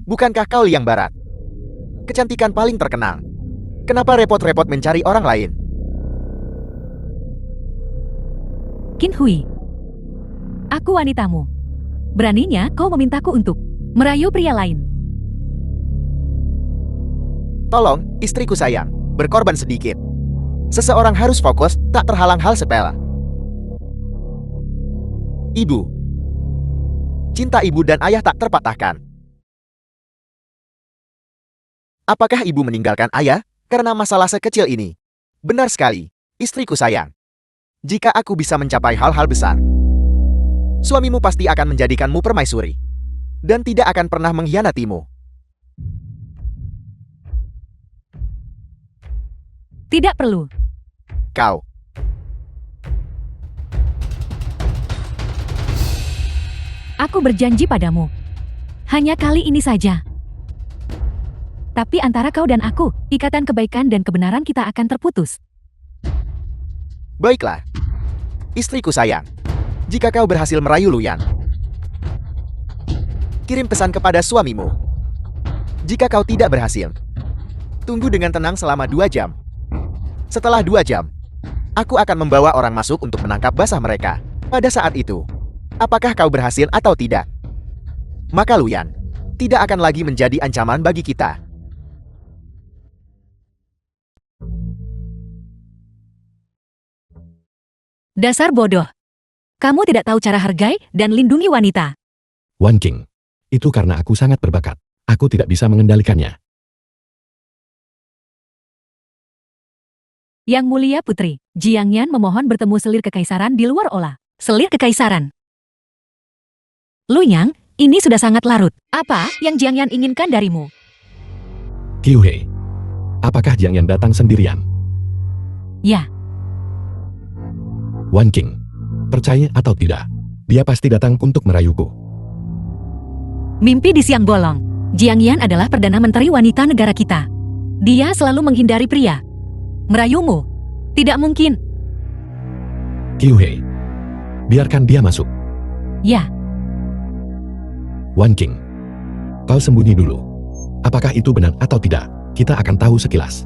[SPEAKER 4] Bukankah kau Liang Barat? Kecantikan paling terkenal. Kenapa repot-repot mencari orang lain?
[SPEAKER 1] Qin Hui. Aku wanitamu. Beraninya kau memintaku untuk merayu pria lain.
[SPEAKER 4] Tolong, istriku sayang, berkorban sedikit. Seseorang harus fokus, tak terhalang hal sepele. Ibu. Cinta ibu dan ayah tak terpatahkan. Apakah ibu meninggalkan ayah karena masalah sekecil ini? Benar sekali, istriku sayang. Jika aku bisa mencapai hal-hal besar, suamimu pasti akan menjadikanmu permaisuri. Dan tidak akan pernah mengkhianatimu.
[SPEAKER 1] Tidak perlu.
[SPEAKER 4] Kau.
[SPEAKER 1] Aku berjanji padamu. Hanya kali ini saja. Tapi antara kau dan aku, ikatan kebaikan dan kebenaran kita akan terputus.
[SPEAKER 4] Baiklah. Istriku sayang. Jika kau berhasil merayu Luyang, kirim pesan kepada suamimu. Jika kau tidak berhasil, tunggu dengan tenang selama 2 jam. Setelah 2 jam, aku akan membawa orang masuk untuk menangkap basah mereka. Pada saat itu, apakah kau berhasil atau tidak? Maka Luyang tidak akan lagi menjadi ancaman bagi kita.
[SPEAKER 1] Dasar bodoh. Kamu tidak tahu cara hargai dan lindungi wanita.
[SPEAKER 2] Wan King. Itu karena aku sangat berbakat. Aku tidak bisa mengendalikannya.
[SPEAKER 1] Yang mulia putri, Jiang Yan memohon bertemu selir kekaisaran di luar olah. Selir kekaisaran. Luyang, ini sudah sangat larut. Apa yang Jiang Yan inginkan darimu?
[SPEAKER 2] Qiu He. Apakah Jiang Yan datang sendirian?
[SPEAKER 1] Ya,
[SPEAKER 2] Wan King. Percaya atau tidak, dia pasti datang untuk merayuku.
[SPEAKER 1] mimpi di siang bolong. Jiang Yan adalah Perdana Menteri wanita negara kita. Dia selalu menghindari pria. Merayumu? Tidak mungkin.
[SPEAKER 2] Qiu He. Biarkan dia masuk.
[SPEAKER 1] Ya,
[SPEAKER 2] Wan King. Kau sembunyi dulu. Apakah itu benar atau tidak? Kita akan tahu sekilas.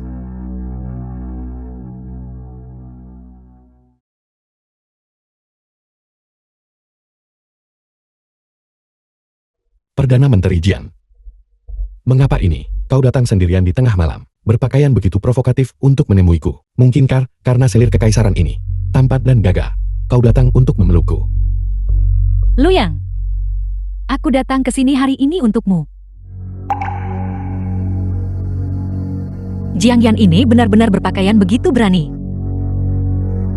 [SPEAKER 2] Perdana Menteri Jian. Mengapa ini? Kau datang sendirian di tengah malam. berpakaian begitu provokatif untuk menemuiku. Mungkinkah karena selir kekaisaran ini tampan dan gagah, kau datang untuk memelukku?
[SPEAKER 1] Luyang, aku datang ke sini hari ini untukmu. Jiang Yan ini benar-benar berpakaian begitu berani.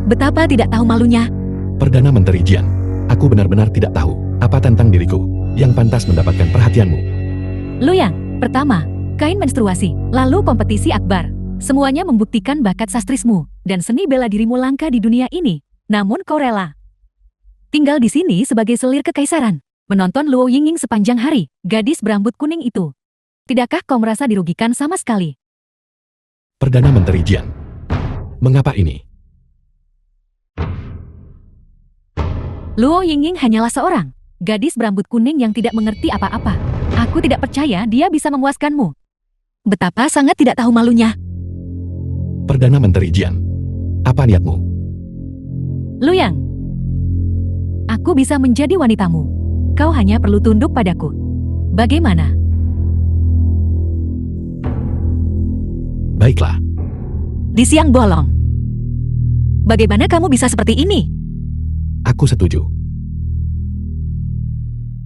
[SPEAKER 1] Betapa tidak tahu malunya.
[SPEAKER 2] Perdana Menteri Jian, aku benar-benar tidak tahu apa tentang diriku yang pantas mendapatkan perhatianmu.
[SPEAKER 1] Luyang, pertama, kain menstruasi, lalu kompetisi akbar. Semuanya membuktikan bakat sastrismu, dan seni bela dirimu langka di dunia ini. Namun kau rela tinggal di sini sebagai selir kekaisaran, menonton Luo Yingying sepanjang hari, gadis berambut kuning itu. Tidakkah kau merasa dirugikan sama sekali?
[SPEAKER 2] Perdana Menteri Jian, mengapa ini?
[SPEAKER 1] Luo Yingying hanyalah seorang gadis berambut kuning yang tidak mengerti apa-apa. Aku tidak percaya dia bisa memuaskanmu. Betapa sangat tidak tahu malunya.
[SPEAKER 2] Perdana Menteri Jian, apa niatmu?
[SPEAKER 1] Luyang, aku bisa menjadi wanitamu. Kau hanya perlu tunduk padaku. Bagaimana?
[SPEAKER 2] Baiklah.
[SPEAKER 1] Di siang bolong. Bagaimana kamu bisa seperti ini?
[SPEAKER 2] Aku setuju.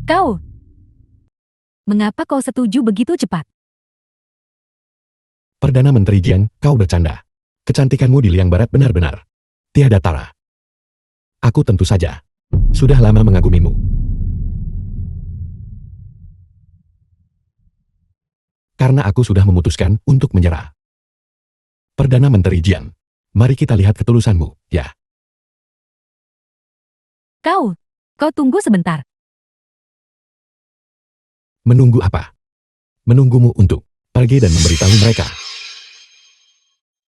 [SPEAKER 1] Kau. Mengapa kau setuju begitu cepat?
[SPEAKER 2] Perdana Menteri Jian, kau bercanda. Kecantikanmu di liang barat benar-benar tiada tara. Aku tentu saja sudah lama mengagumimu. Karena aku sudah memutuskan untuk menyerah. Perdana Menteri Jian, mari kita lihat ketulusanmu, ya.
[SPEAKER 1] Kau tunggu sebentar.
[SPEAKER 2] Menunggu apa? Menunggumu untuk pergi dan memberitahu mereka.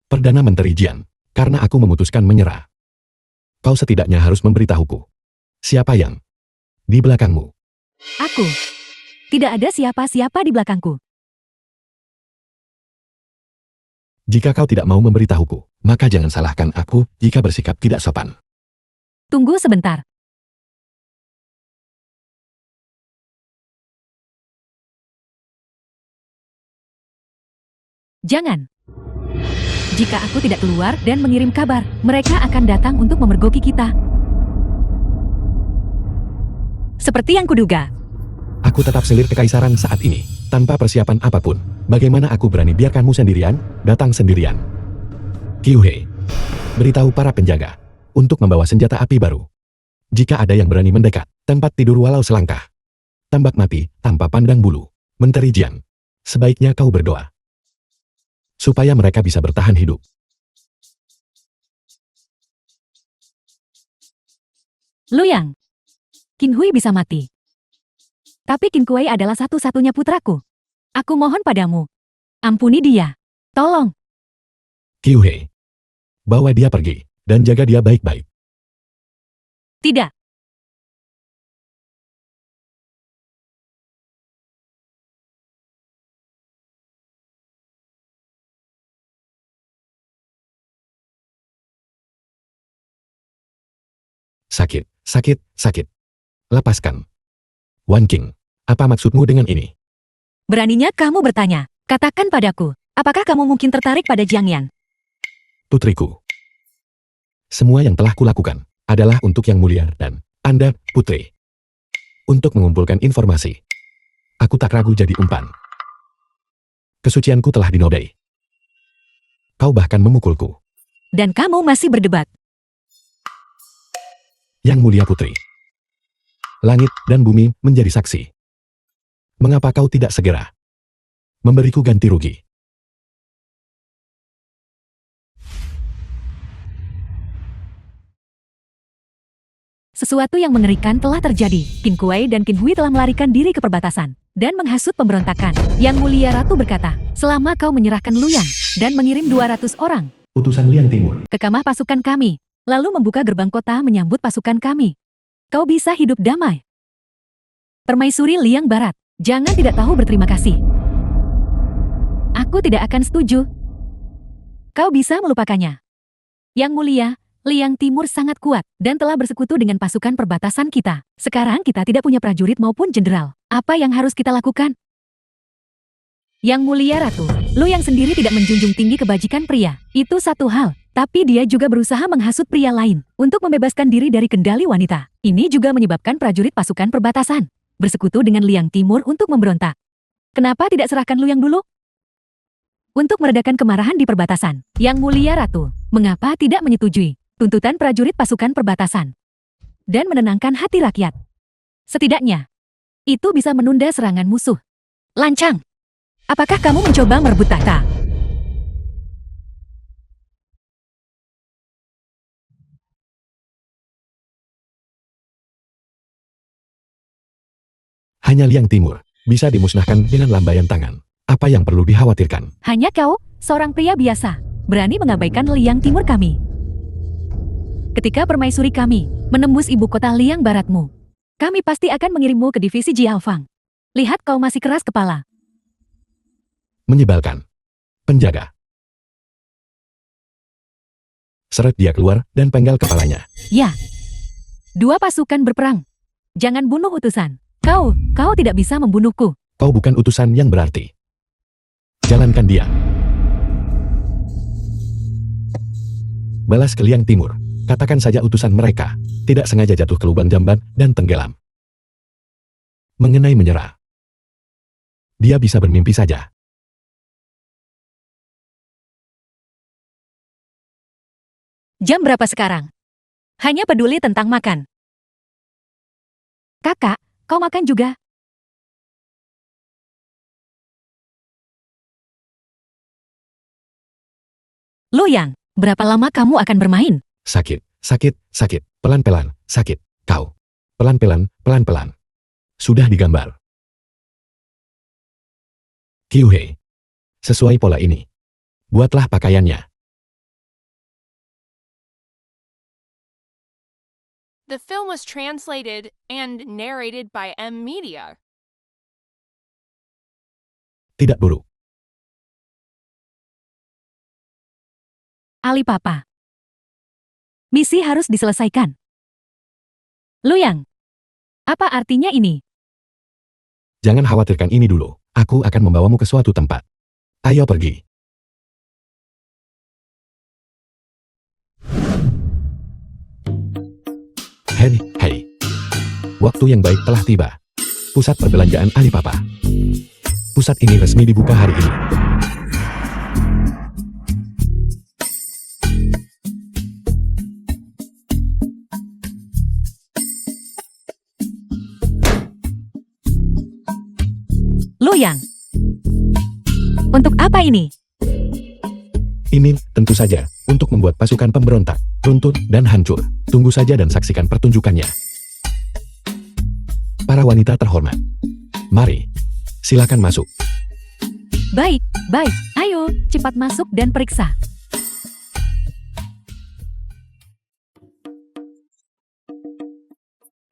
[SPEAKER 2] Perdana Menteri Jian, karena aku memutuskan menyerah. Kau setidaknya harus memberitahuku. Siapa yang di belakangmu?
[SPEAKER 1] Aku. Tidak ada siapa-siapa di belakangku.
[SPEAKER 2] Jika kau tidak mau memberitahuku, maka jangan salahkan aku jika bersikap tidak sopan.
[SPEAKER 1] Tunggu sebentar. Jangan. Jika aku tidak keluar dan mengirim kabar, mereka akan datang untuk memergoki kita. Seperti yang kuduga.
[SPEAKER 2] Aku tetap selir kekaisaran saat ini, tanpa persiapan apapun. Bagaimana aku berani biarkanmu sendirian, datang sendirian? Qiu He, beritahu para penjaga untuk membawa senjata api baru. Jika ada yang berani mendekat, tempat tidur walau selangkah. Tembak mati tanpa pandang bulu. Menteri Jian, sebaiknya kau berdoa supaya mereka bisa bertahan hidup.
[SPEAKER 1] Luyang, Qin Hui bisa mati. Tapi Qin Kuei adalah satu-satunya putraku. Aku mohon padamu, ampuni dia. Tolong.
[SPEAKER 2] Qiu He, bawa dia pergi dan jaga dia baik-baik.
[SPEAKER 1] Tidak.
[SPEAKER 2] Sakit, sakit, sakit. Lepaskan. Wan Qing, apa maksudmu dengan ini?
[SPEAKER 1] Beraninya kamu bertanya. Katakan padaku, apakah kamu mungkin tertarik pada Jiang Yan?
[SPEAKER 2] Putriku. Semua yang telah kulakukan adalah untuk yang mulia dan Anda, putri. Untuk mengumpulkan informasi. Aku tak ragu jadi umpan. Kesucianku telah dinodai. Kau bahkan memukulku.
[SPEAKER 1] Dan kamu masih berdebat.
[SPEAKER 2] Yang mulia putri. Langit dan bumi menjadi saksi. Mengapa kau tidak segera memberiku ganti rugi?
[SPEAKER 1] Sesuatu yang mengerikan telah terjadi. Qin Kuei dan Qin Hui telah melarikan diri ke perbatasan dan menghasut pemberontakan. Yang mulia ratu berkata, selama kau menyerahkan Luyang dan mengirim 200 orang
[SPEAKER 2] Utusan Liang Timur.
[SPEAKER 1] ke kamah pasukan kami, lalu membuka gerbang kota menyambut pasukan kami, kau bisa hidup damai. Permaisuri Liang Barat, jangan tidak tahu berterima kasih. Aku tidak akan setuju. Kau bisa melupakannya. Yang mulia, Liang Timur sangat kuat dan telah bersekutu dengan pasukan perbatasan kita. Sekarang kita tidak punya prajurit maupun jenderal. Apa yang harus kita lakukan? Yang mulia Ratu, Lu yang sendiri tidak menjunjung tinggi kebajikan pria. Itu satu hal. Tapi dia juga berusaha menghasut pria lain untuk membebaskan diri dari kendali wanita. Ini juga menyebabkan prajurit pasukan perbatasan bersekutu dengan Liang Timur untuk memberontak. Kenapa tidak serahkan Lu yang dulu? Untuk meredakan kemarahan di perbatasan. Yang Mulia Ratu, mengapa tidak menyetujui tuntutan prajurit pasukan perbatasan dan menenangkan hati rakyat? Setidaknya, itu bisa menunda serangan musuh. Lancang, apakah kamu mencoba merebut tahta?
[SPEAKER 2] Hanya Liang Timur bisa dimusnahkan dengan lambaian tangan. Apa yang perlu dikhawatirkan?
[SPEAKER 1] Hanya kau, seorang pria biasa, berani mengabaikan Liang Timur kami. Ketika permaisuri kami menembus ibu kota Liang Baratmu, kami pasti akan mengirimmu ke divisi Jiaofang. Lihat kau masih keras kepala.
[SPEAKER 2] Menyebalkan. Penjaga. Seret dia keluar dan penggal kepalanya.
[SPEAKER 1] Ya. Dua pasukan berperang. Jangan bunuh utusan. Kau tidak bisa membunuhku.
[SPEAKER 2] Kau bukan utusan yang berarti. Jalankan dia. Balas ke Liang Timur. Katakan saja utusan mereka tidak sengaja jatuh ke lubang jamban dan tenggelam. Mengenai menyerah, dia bisa bermimpi saja.
[SPEAKER 1] Jam berapa sekarang? Hanya peduli tentang makan. Kakak, kau makan juga? Luyang, berapa lama kamu akan bermain?
[SPEAKER 2] Sakit, sakit, sakit, pelan-pelan, sakit. Kau. Pelan-pelan, pelan-pelan. Sudah digambar. Kyuhei. Sesuai pola ini. Buatlah pakaiannya.
[SPEAKER 3] The film was translated and narrated by M Media.
[SPEAKER 2] Tidak buruk.
[SPEAKER 1] Alipapa. Misi harus diselesaikan. Luyang, apa artinya ini?
[SPEAKER 2] Jangan khawatirkan ini dulu. Aku akan membawamu ke suatu tempat. Ayo pergi. Hei. Waktu yang baik telah tiba. Pusat perbelanjaan Alipapa. Pusat ini resmi dibuka hari ini.
[SPEAKER 1] Luyang. Untuk apa ini?
[SPEAKER 2] Ini, tentu saja, untuk membuat pasukan pemberontak, runtuh dan hancur. Tunggu saja dan saksikan pertunjukannya. Para wanita terhormat. Mari, silakan masuk.
[SPEAKER 1] Baik. Ayo, cepat masuk dan periksa.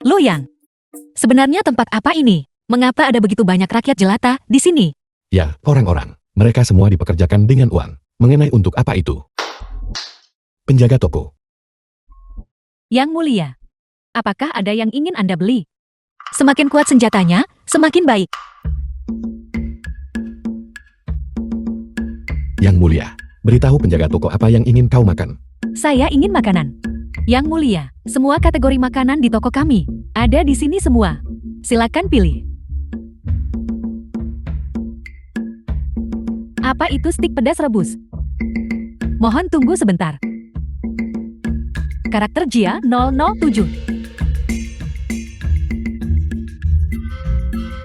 [SPEAKER 1] Luyang, sebenarnya tempat apa ini? Mengapa ada begitu banyak rakyat jelata di sini?
[SPEAKER 2] Ya, orang-orang. Mereka semua dipekerjakan dengan uang. Mengenai untuk apa itu? Penjaga toko.
[SPEAKER 1] Yang Mulia, apakah ada yang ingin Anda beli? Semakin kuat senjatanya, semakin baik.
[SPEAKER 2] Yang Mulia, beritahu penjaga toko apa yang ingin kau makan.
[SPEAKER 1] Saya ingin makanan. Yang Mulia, semua kategori makanan di toko kami ada di sini semua. Silakan pilih. Apa itu stik pedas rebus? Mohon tunggu sebentar. Karakter Jia 007.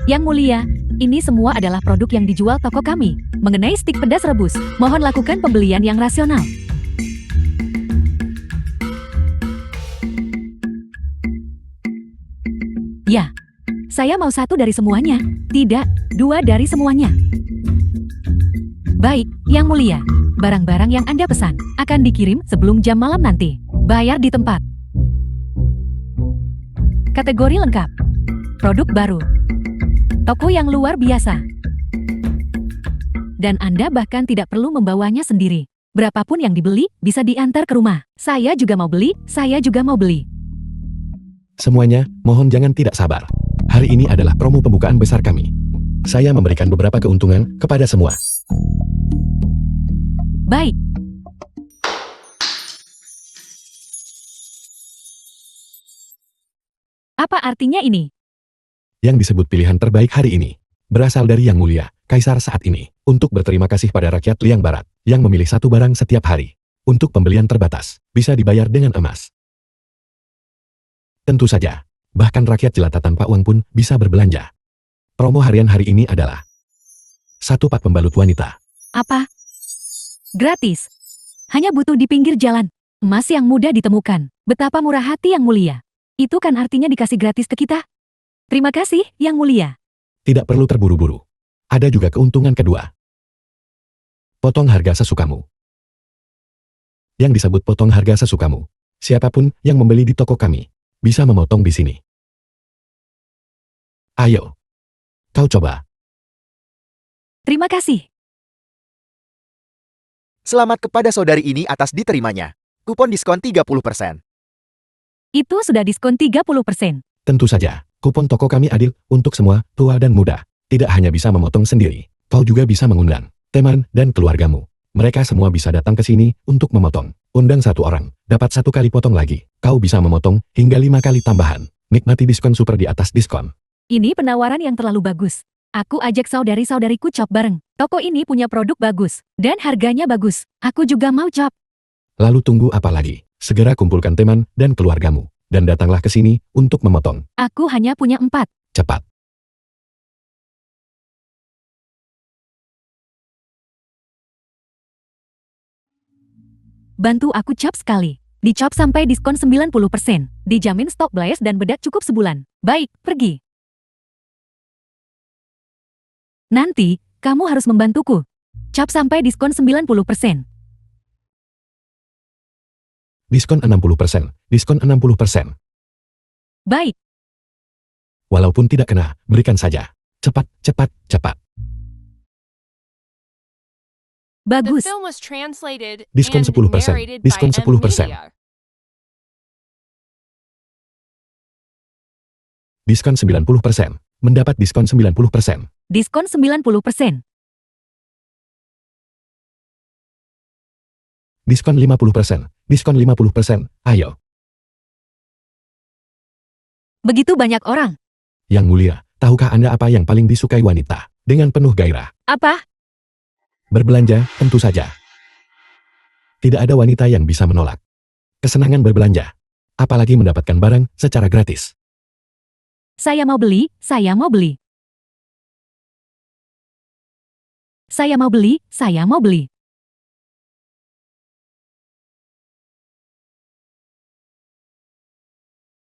[SPEAKER 1] Yang Mulia, ini semua adalah produk yang dijual toko kami. Mengenai stik pedas rebus, mohon lakukan pembelian yang rasional. Ya, saya mau satu dari semuanya, tidak, dua dari semuanya. Baik, Yang Mulia, barang-barang yang Anda pesan akan dikirim sebelum jam malam nanti. Bayar di tempat. Kategori lengkap. Produk baru. Toko yang luar biasa. Dan Anda bahkan tidak perlu membawanya sendiri. Berapapun yang dibeli, bisa diantar ke rumah. Saya juga mau beli, saya juga mau beli.
[SPEAKER 2] Semuanya, mohon jangan tidak sabar. Hari ini adalah promo pembukaan besar kami. Saya memberikan beberapa keuntungan kepada semua.
[SPEAKER 1] Baik. Apa artinya ini?
[SPEAKER 2] Yang disebut pilihan terbaik hari ini berasal dari Yang Mulia, Kaisar saat ini, untuk berterima kasih pada rakyat Liang Barat yang memilih satu barang setiap hari. Untuk pembelian terbatas, bisa dibayar dengan emas. Tentu saja, bahkan rakyat jelata tanpa uang pun bisa berbelanja. Promo harian hari ini adalah 1 pak pembalut wanita.
[SPEAKER 1] Apa? Gratis. Hanya butuh di pinggir jalan. Emas yang mudah ditemukan. Betapa murah hati Yang Mulia. Itu kan artinya dikasih gratis ke kita. Terima kasih, Yang Mulia.
[SPEAKER 2] Tidak perlu terburu-buru. Ada juga keuntungan kedua. Potong harga sesukamu. Yang disebut potong harga sesukamu. Siapapun yang membeli di toko kami bisa memotong di sini. Ayo, kau coba.
[SPEAKER 1] Terima kasih.
[SPEAKER 4] Selamat kepada saudari ini atas diterimanya. Kupon diskon 30%.
[SPEAKER 1] Itu sudah diskon 30%.
[SPEAKER 2] Tentu saja, kupon toko kami adil untuk semua, tua dan muda. Tidak hanya bisa memotong sendiri, kau juga bisa mengundang teman dan keluargamu. Mereka semua bisa datang ke sini untuk memotong. Undang 1 orang, dapat 1 kali potong lagi. Kau bisa memotong hingga 5 kali tambahan. Nikmati diskon super di atas diskon.
[SPEAKER 1] Ini penawaran yang terlalu bagus. Aku ajak saudari-saudariku chop bareng. Toko ini punya produk bagus. Dan harganya bagus. Aku juga mau chop.
[SPEAKER 2] Lalu tunggu apa lagi? Segera kumpulkan teman dan keluargamu. Dan datanglah ke sini untuk memotong.
[SPEAKER 1] Aku hanya punya 4.
[SPEAKER 2] Cepat.
[SPEAKER 1] Bantu aku chop sekali. Dicop sampai diskon 90%. Dijamin stok bias dan bedak cukup sebulan. Baik, pergi. Nanti, kamu harus membantuku. Chop sampai diskon 90%.
[SPEAKER 2] Diskon 60%. Diskon 60%.
[SPEAKER 1] Baik,
[SPEAKER 2] Walaupun tidak kena, berikan saja. Cepat, cepat, cepat.
[SPEAKER 3] The
[SPEAKER 1] bagus.
[SPEAKER 3] film was translated
[SPEAKER 2] Diskon
[SPEAKER 3] and
[SPEAKER 2] 10%.
[SPEAKER 3] narrated
[SPEAKER 2] Diskon
[SPEAKER 3] by
[SPEAKER 2] 10%.
[SPEAKER 3] M Media.
[SPEAKER 2] Diskon 90%. Mendapat diskon 90%.
[SPEAKER 1] Diskon 90%.
[SPEAKER 2] Diskon 50%. Diskon 50%. Ayo.
[SPEAKER 1] Begitu banyak orang.
[SPEAKER 2] Yang Mulia, tahukah Anda apa yang paling disukai wanita? Dengan penuh gairah.
[SPEAKER 1] Apa?
[SPEAKER 2] Berbelanja, tentu saja. Tidak ada wanita yang bisa menolak kesenangan berbelanja. Apalagi mendapatkan barang secara gratis.
[SPEAKER 1] Saya mau beli, saya mau beli. Saya mau beli, saya mau beli.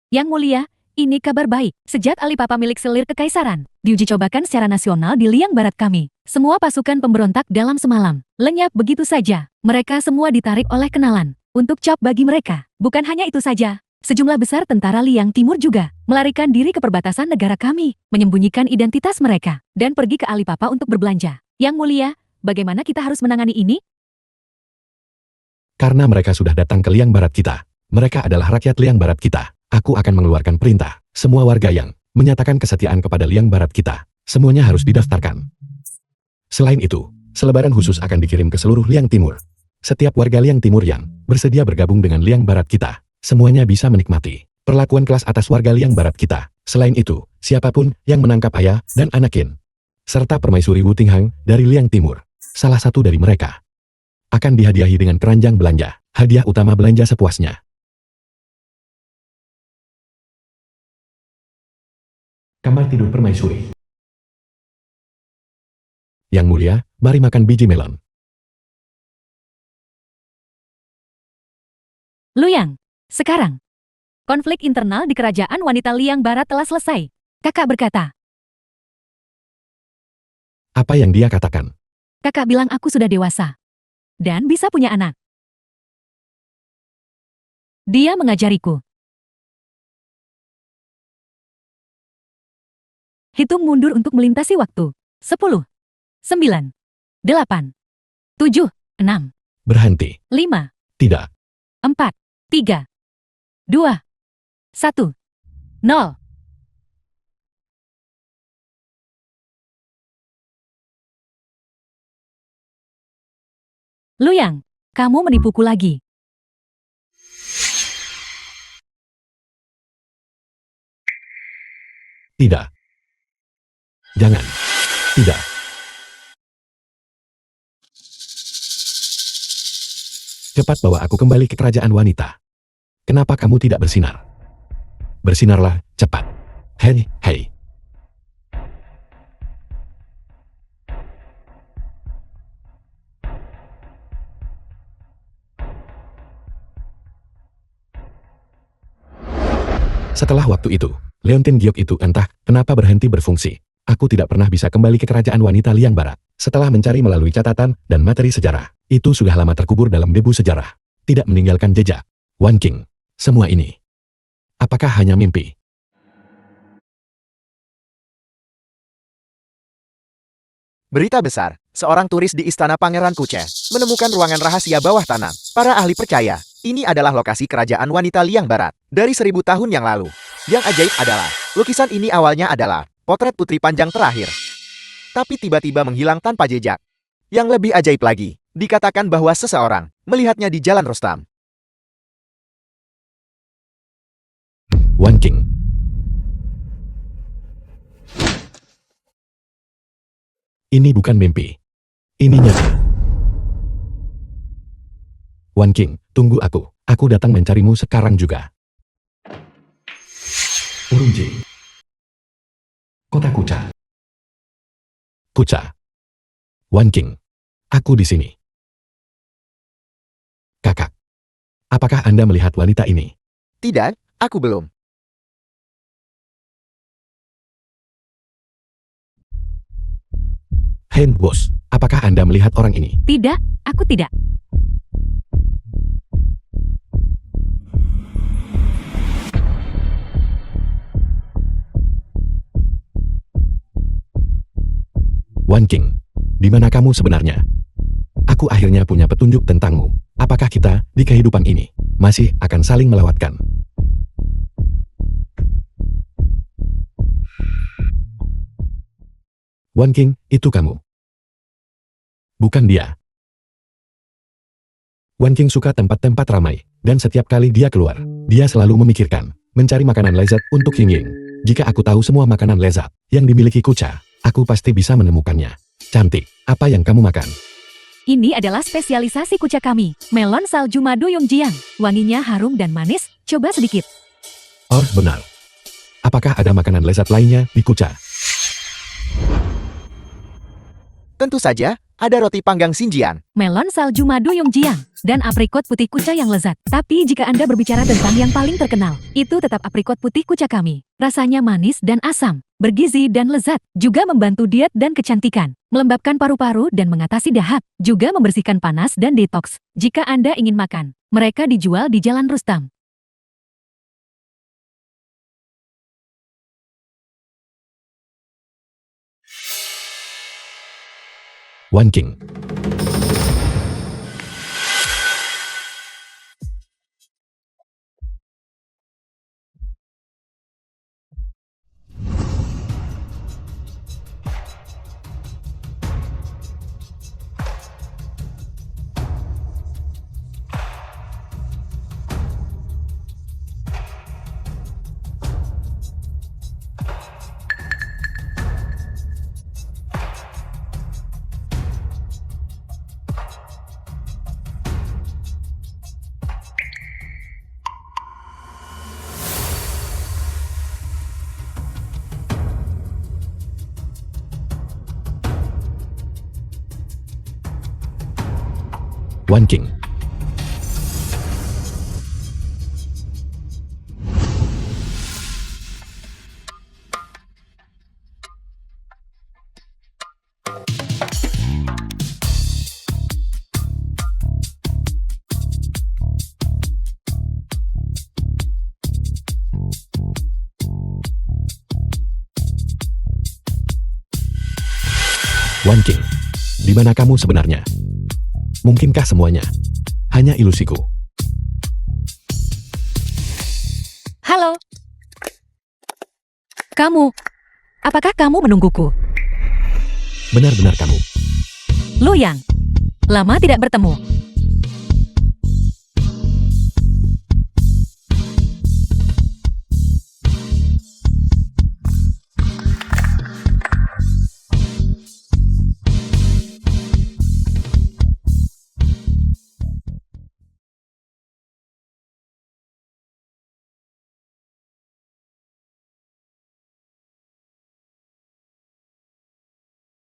[SPEAKER 1] Yang Mulia, ini kabar baik. Sejak Alipapa milik selir kekaisaran, diuji cobakan secara nasional di Liang Barat kami. Semua pasukan pemberontak dalam semalam. Lenyap begitu saja. Mereka semua ditarik oleh kenalan. Untuk chop bagi mereka. Bukan hanya itu saja. Sejumlah besar tentara Liang Timur juga melarikan diri ke perbatasan negara kami, menyembunyikan identitas mereka, dan pergi ke Alipapa untuk berbelanja. Yang Mulia, bagaimana kita harus menangani ini?
[SPEAKER 2] Karena mereka sudah datang ke Liang Barat kita. Mereka adalah rakyat Liang Barat kita. Aku akan mengeluarkan perintah. Semua warga yang menyatakan kesetiaan kepada Liang Barat kita, semuanya harus didaftarkan. Selain itu, selebaran khusus akan dikirim ke seluruh Liang Timur. Setiap warga Liang Timur yang bersedia bergabung dengan Liang Barat kita, semuanya bisa menikmati perlakuan kelas atas warga Liang Barat kita. Selain itu, siapapun yang menangkap ayah dan anakin, serta permaisuri Wu Tinghang dari Liang Timur, salah satu dari mereka, akan dihadiahi dengan keranjang belanja, hadiah utama belanja sepuasnya. Kamar tidur permaisuri. Yang Mulia, mari makan biji melon.
[SPEAKER 1] Luyang, sekarang. Konflik internal di kerajaan wanita Liang Barat telah selesai. Kakak berkata.
[SPEAKER 2] Apa yang dia katakan?
[SPEAKER 1] Kakak bilang aku sudah dewasa. Dan bisa punya anak. Dia mengajariku. Hitung mundur untuk melintasi waktu. 10, 9, 8, 7, 6,
[SPEAKER 2] Berhenti.
[SPEAKER 1] 5,
[SPEAKER 2] Tidak.
[SPEAKER 1] 4, 3, 2, 1, 0. Luyang, kamu menipuku lagi.
[SPEAKER 2] Tidak. Jangan. Tidak. Cepat bawa aku kembali ke kerajaan wanita. Kenapa kamu tidak bersinar? Bersinarlah, cepat. Hei, hei. Setelah waktu itu, Leontin Giok itu entah kenapa berhenti berfungsi. Aku tidak pernah bisa kembali ke kerajaan wanita Liang Barat. Setelah mencari melalui catatan dan materi sejarah, itu sudah lama terkubur dalam debu sejarah. Tidak meninggalkan jejak. Wan King, semua ini. Apakah hanya mimpi?
[SPEAKER 4] Berita besar, seorang turis di Istana Pangeran Kuche menemukan ruangan rahasia bawah tanah. Para ahli percaya, ini adalah lokasi kerajaan wanita Liang Barat dari 1000 tahun yang lalu. Yang ajaib adalah, lukisan ini awalnya adalah potret putri panjang terakhir. Tapi tiba-tiba menghilang tanpa jejak. Yang lebih ajaib lagi, dikatakan bahwa seseorang melihatnya di Jalan Rostam.
[SPEAKER 2] Wan King. Ini bukan mimpi. Ini nyata. Wan King, tunggu aku. Aku datang mencarimu sekarang juga. Urumqi. Kota Kucha. Kucha. Wan King. Aku di sini. Kakak. Apakah Anda melihat wanita ini?
[SPEAKER 4] Tidak, aku belum.
[SPEAKER 2] Hen, bos. Apakah Anda melihat orang ini?
[SPEAKER 1] Tidak, aku tidak.
[SPEAKER 2] Wan King, di mana kamu sebenarnya? Aku akhirnya punya petunjuk tentangmu. Apakah kita, di kehidupan ini, masih akan saling melewatkan? Wan King, itu kamu. Bukan dia. Wan King suka tempat-tempat ramai, dan setiap kali dia keluar, dia selalu memikirkan, mencari makanan lezat untuk Ying Ying. Jika aku tahu semua makanan lezat yang dimiliki Kucha, aku pasti bisa menemukannya. Cantik, apa yang kamu makan?
[SPEAKER 1] Ini adalah spesialisasi Kucha kami, melon salju madu Yongjiang. Wanginya harum dan manis, coba sedikit.
[SPEAKER 2] Oh, benar. Apakah ada makanan lezat lainnya di Kucha?
[SPEAKER 4] Tentu saja, ada roti panggang Xinjiang.
[SPEAKER 1] Melon salju madu Yongjiang, dan aprikot putih Kucha yang lezat. Tapi jika Anda berbicara tentang yang paling terkenal, itu tetap aprikot putih Kucha kami. Rasanya manis dan asam, bergizi dan lezat, juga membantu diet dan kecantikan, melembabkan paru-paru dan mengatasi dahak, juga membersihkan panas dan detoks. Jika Anda ingin makan, mereka dijual di Jalan Rustam.
[SPEAKER 2] Wan King. Wan King. Wan King, di mana kamu sebenarnya? Mungkinkah semuanya hanya ilusiku?
[SPEAKER 1] Halo. Apakah kamu menungguku?
[SPEAKER 2] Benar-benar kamu.
[SPEAKER 1] Luyang, Lama tidak bertemu.